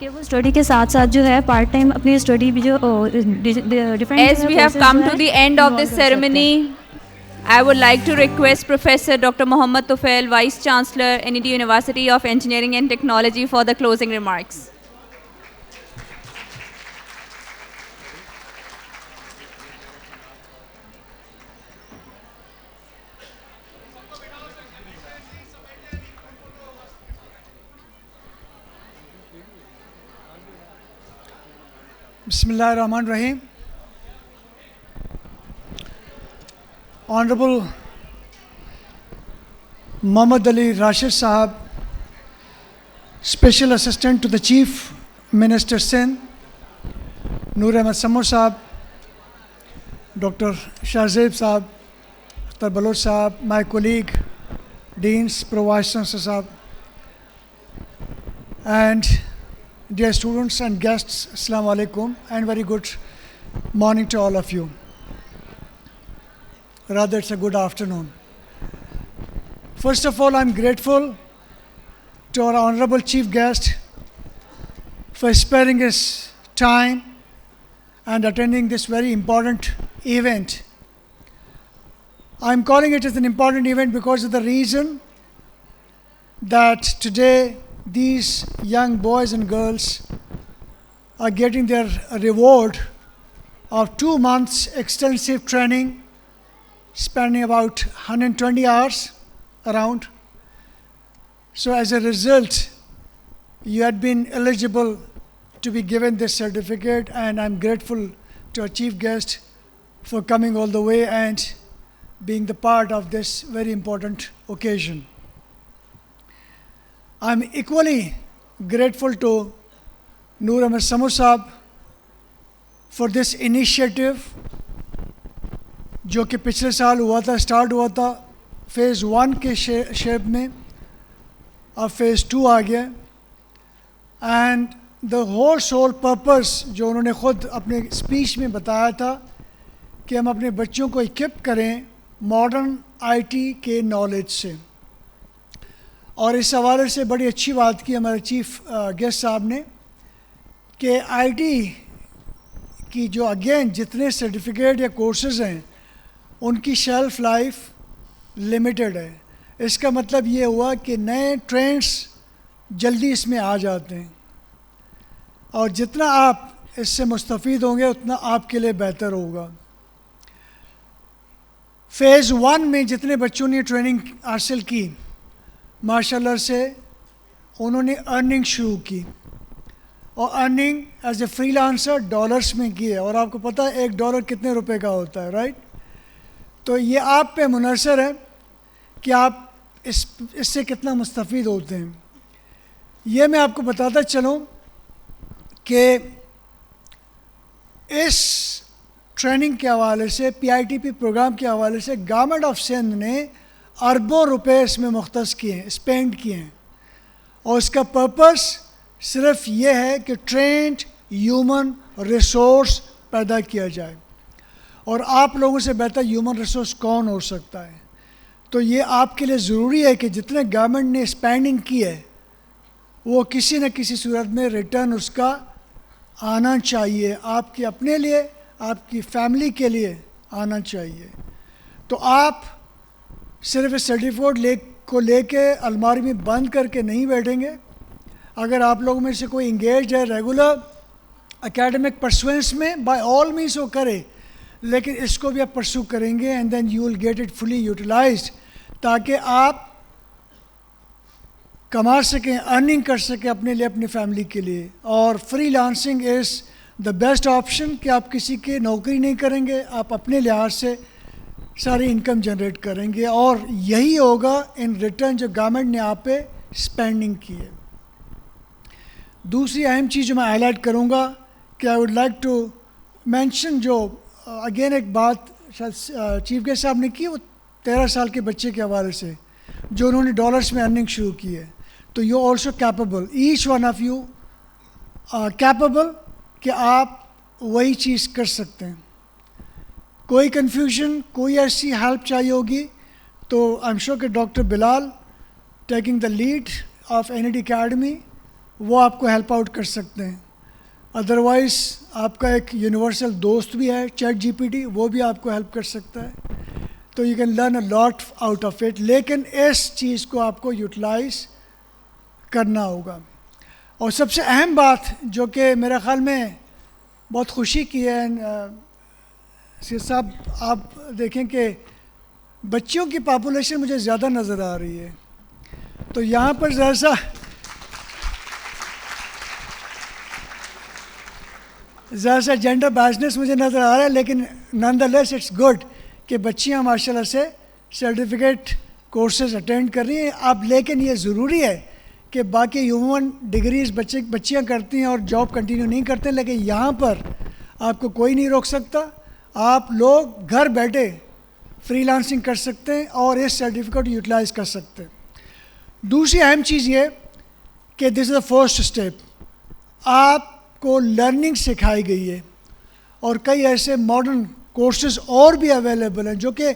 कि वो स्टडी के साथ साथ जो है पार्ट टाइम अपनी स्टडी भी जो different. As we have come to the end of this ceremony, I would like to request Professor Dr. Mohammad Tufail, Vice Chancellor, NED University of Engineering and Technology, for the closing remarks. Bismillahirrahmanirrahim. Honorable Mohammad Ali Rashid Sahab, Special Assistant to the Chief Minister Sindh, Noor Ahmed Samur Sahab, Dr. Shahzeb Sahab, Dr. Baloch Sahab, my colleague, Deans, Pro-Vice Chancellor Sahab, and dear students and guests, Assalamu alaikum and very good morning to all of you. Rather, it's a good afternoon. First of all, I'm grateful to our honorable chief guest for sparing his time and attending this very important event. I'm calling it as an important event because of the reason that today these young boys and girls are getting their reward of 2 months extensive training, spending about 120 hours around. So as a result, you had been eligible to be given this certificate, and I'm grateful to our chief guest for coming all the way and being the part of this very important occasion. I'm equally grateful to Noor Ahmed Samur Sahab for this initiative जो कि पिछले साल हुआ था, start हुआ था phase 1 के shape में, अब फेज़ 2 आ गया। And the whole sole purpose जो उन्होंने ख़ुद अपने स्पीच में बताया था कि हम अपने बच्चों को इक्विप करें मॉडर्न IT के नॉलेज से। और इस हवाले से बड़ी अच्छी बात की हमारे चीफ गेस्ट साहब ने कि आईटी की जो अगेन जितने सर्टिफिकेट या कोर्सेज़ हैं उनकी शेल्फ़ लाइफ लिमिटेड है। इसका मतलब ये हुआ कि नए ट्रेंड्स जल्दी इसमें आ जाते हैं और जितना आप इससे मुस्तफ़ीद होंगे उतना आपके लिए बेहतर होगा। फ़ेज़ 1 में जितने बच्चों ने ट्रेनिंग हासिल की माशाल्लाह से उन्होंने अर्निंग शुरू की और earning as a freelancer dollars में की है और आपको पता है $1 कितने रुपए का होता है, राइट? तो ये आप पे मुनहसर है कि आप इससे कितना मुस्तफ़ीद होते हैं। ये मैं आपको बताता चलूँ कि इस ट्रेनिंग के हवाले से PITP प्रोग्राम के हवाले से गवर्नमेंट ऑफ सिंध ने अरबों रुपए इसमें मुख्तस किए हैं, स्पेंड किए हैं और इसका पर्पस सिर्फ ये है कि ट्रेंड ह्यूमन रिसोर्स पैदा किया जाए और आप लोगों से बेहतर ह्यूमन रिसोर्स कौन हो सकता है। तो ये आपके लिए ज़रूरी है कि जितने गवर्नमेंट ने स्पेंडिंग की है वो किसी न किसी सूरत में रिटर्न उसका आना चाहिए, आपके अपने लिए, आपकी फैमिली के लिए आना चाहिए। तो आप सिर्फ इस सर्टिफिकेट को लेके अलमारी में बंद करके नहीं बैठेंगे। अगर आप लोगों में से कोई इंगेज है रेगुलर एकेडमिक परसुएंस में, बाय ऑल मीन्स वो करे, लेकिन इसको भी आप परसू करेंगे and then you will get it fully utilised ताकि आप कमा सकें, अर्निंग कर सकें अपने लिए, अपनी फैमिली के लिए। और freelancing is the best option कि आप किसी की नौकरी नहीं करेंगे, आप अपने लिहाज से सारी इनकम जनरेट करेंगे और यही होगा इन रिटर्न जो गवर्नमेंट ने आप पे स्पेंडिंग की है। दूसरी अहम चीज़ जो मैं हाईलाइट करूँगा कि I would like to mention, जो अगेन एक बात शायद चीफ गेस्ट साहब ने की, वो 13 साल के बच्चे के हवाले से जो उन्होंने डॉलर्स में अर्निंग शुरू की है। तो you also capable, each one of you capable कि आप वही चीज़ कर सकते हैं। कोई कन्फ्यूजन, कोई ऐसी हेल्प चाहिए होगी तो आई एम श्योर कि doctor Bilal taking the lead of NED academy वो आपको हेल्प आउट कर सकते हैं। अदरवाइज़ आपका एक यूनिवर्सल दोस्त भी है ChatGPT, वो भी आपको हेल्प कर सकता है। तो you can learn a lot out of it, लेकिन इस चीज़ को आपको यूटिलाइज करना होगा। और सबसे अहम बात जो कि मेरे ख़्याल में बहुत खुशी की है, सीर साहब आप देखें कि बच्चियों की पॉपुलेशन मुझे ज़्यादा नज़र आ रही है, तो यहाँ पर ज़रा सा जेंडर बायसनेस मुझे नज़र आ रहा है, लेकिन नॉनदलेस इट्स गुड कि बच्चियाँ माशाल्लाह से सर्टिफिकेट कोर्सेज अटेंड कर रही हैं। अब लेकिन ये ज़रूरी है कि बाकी ह्यूमन डिग्रीज़ बच्चियाँ करती हैं और जॉब कंटिन्यू नहीं करते, लेकिन यहाँ पर आपको कोई नहीं रोक सकता। आप लोग घर बैठे फ्रीलांसिंग कर सकते हैं और इस सर्टिफिकेट यूटिलाइज़ कर सकते हैं। दूसरी अहम चीज़ ये कि this is the first step, आपको लर्निंग सिखाई गई है और कई ऐसे मॉडर्न कोर्सेज और भी अवेलेबल हैं जो कि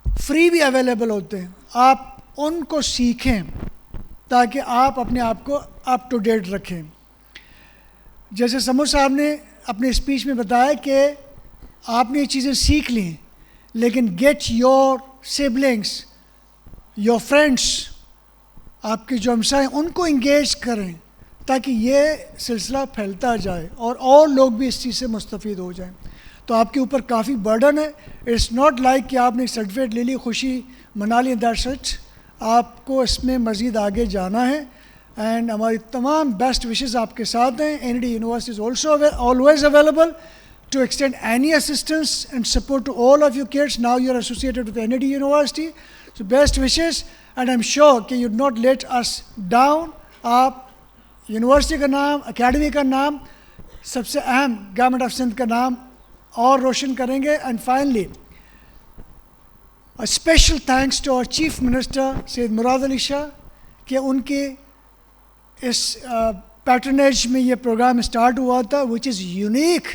फ्री भी अवेलेबल होते हैं। आप उनको सीखें ताकि आप अपने आप को अप टू डेट रखें। जैसे समूह साहब ने अपने स्पीच में बताया कि आपने ये चीज़ें सीख ली, लेकिन get your siblings, your friends, आपके जो हमसाए उनको इंगेज करें ताकि ये सिलसिला फैलता जाए और लोग भी इस चीज़ से मुस्तफ़ीद हो जाएं। तो आपके ऊपर काफ़ी बर्डन है। इट्स नॉट लाइक कि आपने सर्टिफिकेट ले ली, खुशी मना ली, दैट्स इट। आपको इसमें मज़ीद आगे जाना है एंड हमारी तमाम बेस्ट विशेस आपके साथ हैं। NED university is also always available to extend any assistance and support to all of your kids. Now you are associated with NED University, so best wishes, and I'm sure कि you'd not let us down. आप university का नाम, academy का नाम, सबसे अहम government of Sindh का नाम और रोशन करेंगे। And finally a special thanks to our Chief Minister Syed Murad Ali Shah कि उनके इस पैटर्नेज में ये प्रोग्राम स्टार्ट हुआ था, which is unique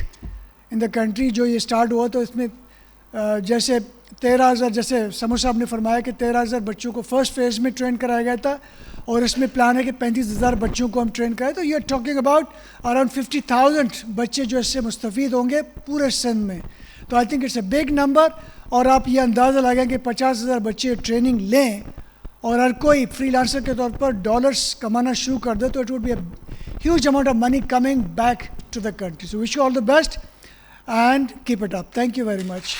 in the country. जो ये स्टार्ट हुआ तो इसमें जैसे 13,000, जैसे समूह साहब ने फरमाया कि 13,000 बच्चों को फर्स्ट फेज़ में ट्रेन कराया गया था, और इसमें प्लान है कि 35,000 बच्चों को हम ट्रेन कराएं। तो you are talking about around 50,000 बच्चे जो इससे मुस्तफ़ीद होंगे पूरे सिंध में। तो I think it's a big number, और आप ये अंदाज़ा लगाएं कि 50,000 बच्चे ट्रेनिंग लें और हर कोई फ्रीलांसर के तौर पर डॉलर्स कमाना शुरू कर दे, तो it would be a huge amount of money coming back to the country. So wish you all the best and keep it up. Thank you very much.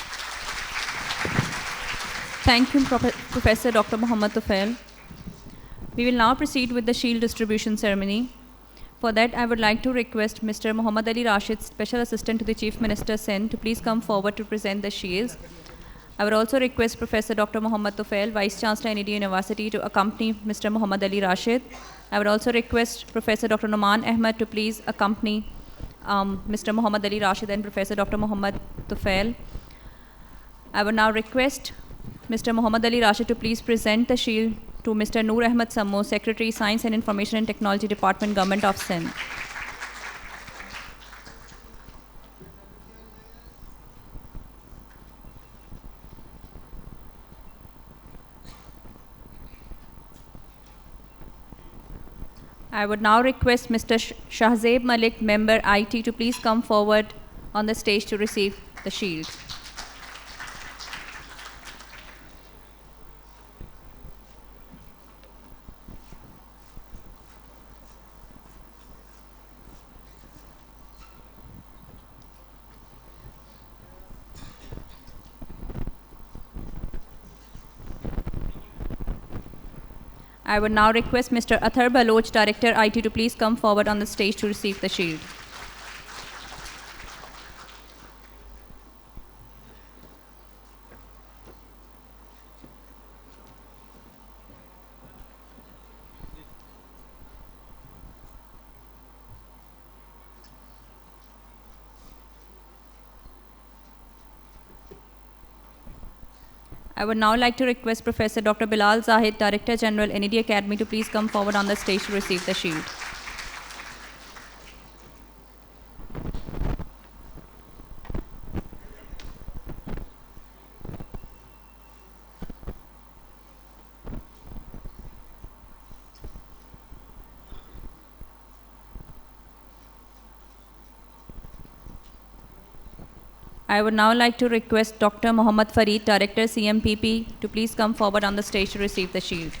Thank you, Professor Dr. Mohammed Tufail. We will now proceed with the shield distribution ceremony. For that, I would like to request Mr. Muhammad Ali Rashid, Special Assistant to the Chief Minister, Sindh, to please come forward to present the shields. I would also request Professor Dr. Mohammed Tufail, Vice Chancellor, NED University, to accompany Mr. Muhammad Ali Rashid. I would also request Professor Dr. Numan Ahmed to please accompany Mr. Muhammad Ali Rashid and Professor Dr. Mohammed Tufail. I would now request Mr. Muhammad Ali Rashid to please present the shield to Mr. Noor Ahmed Sammo, Secretary, Science and Information and Technology Department, Government of Sindh. I would now request Mr. Shahzeb Malik, Member IT, to please come forward on the stage to receive the shield. I would now request Mr. Athar Baloch, Director IT, to please come forward on the stage to receive the shield. I would now like to request Professor Dr. Bilal Zahid, Director General, NED Academy, to please come forward on the stage to receive the shield. I would now like to request Dr. Muhammad Fareed, Director CMPP, to please come forward on the stage to receive the shield.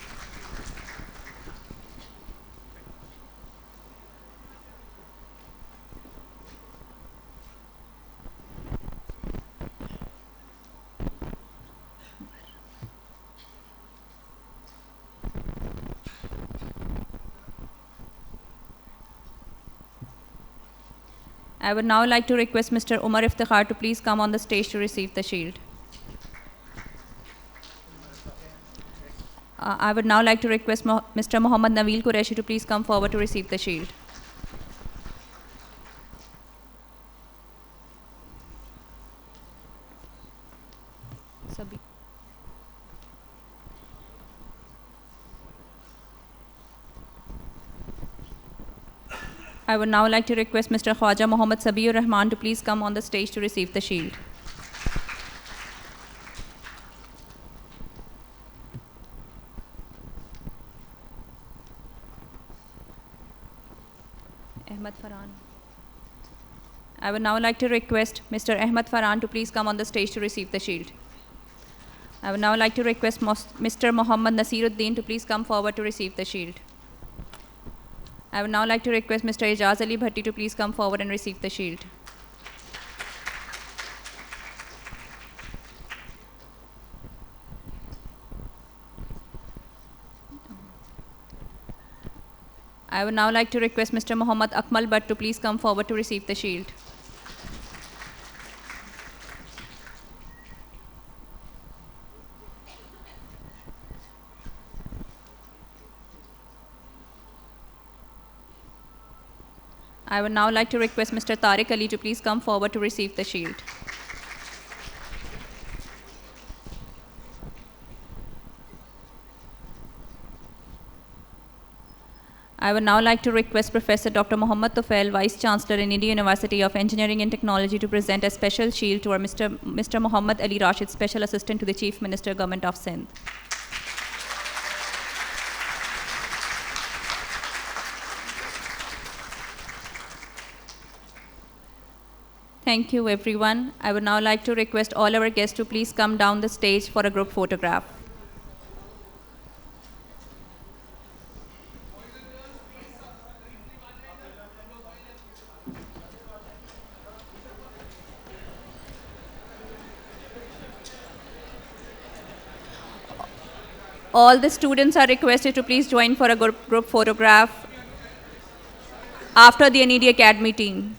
I would now like to request Mr. Umar Iftikhar to please come on the stage to receive the shield. I would now like to request Mr. Muhammad Naweel Qureshi to please come forward to receive the shield. I would now like to request Mr. Khwaja Muhammad Sabiur Rahman to please come on the stage to receive the shield. Ahmed Farhan. I would now like to request Mr. Ahmed Farhan to please come on the stage to receive the shield. I would now like to request Mr. Muhammad Nasiruddin to please come forward to receive the shield. I would now like to request Mr. Ijaz Ali Bhatti to please come forward and receive the shield. I would now like to request Mr. Muhammad Akmal Bhatt to please come forward to receive the shield. I would now like to request Mr. Tariq Ali to please come forward to receive the shield. I would now like to request Professor Dr. Mohammad Tufail, Vice Chancellor in Indian University of Engineering and Technology, to present a special shield to our Mr. Muhammad Ali Rashid, Special Assistant to the Chief Minister, Government of Sindh. Thank you, everyone. I would now like to request all our guests to please come down the stage for a group photograph. All the students are requested to please join for a group photograph after the NED Academy team.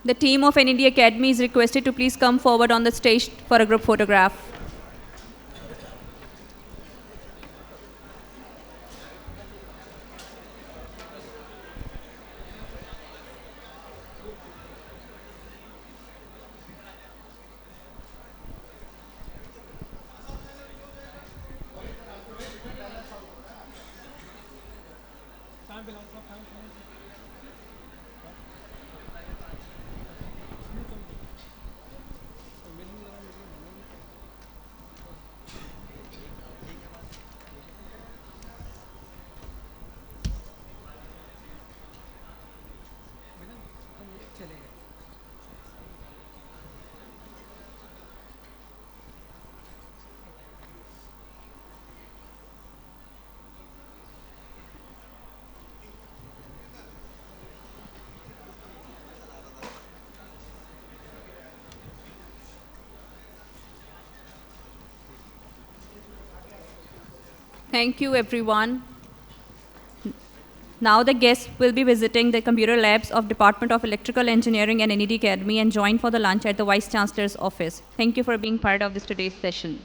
The team of NED Academy is requested to please come forward on the stage for a group photograph. Thank you, everyone. Now the guests will be visiting the computer labs of Department of Electrical Engineering and NED Academy and join for the lunch at the Vice Chancellor's office. Thank you for being part of this today's session.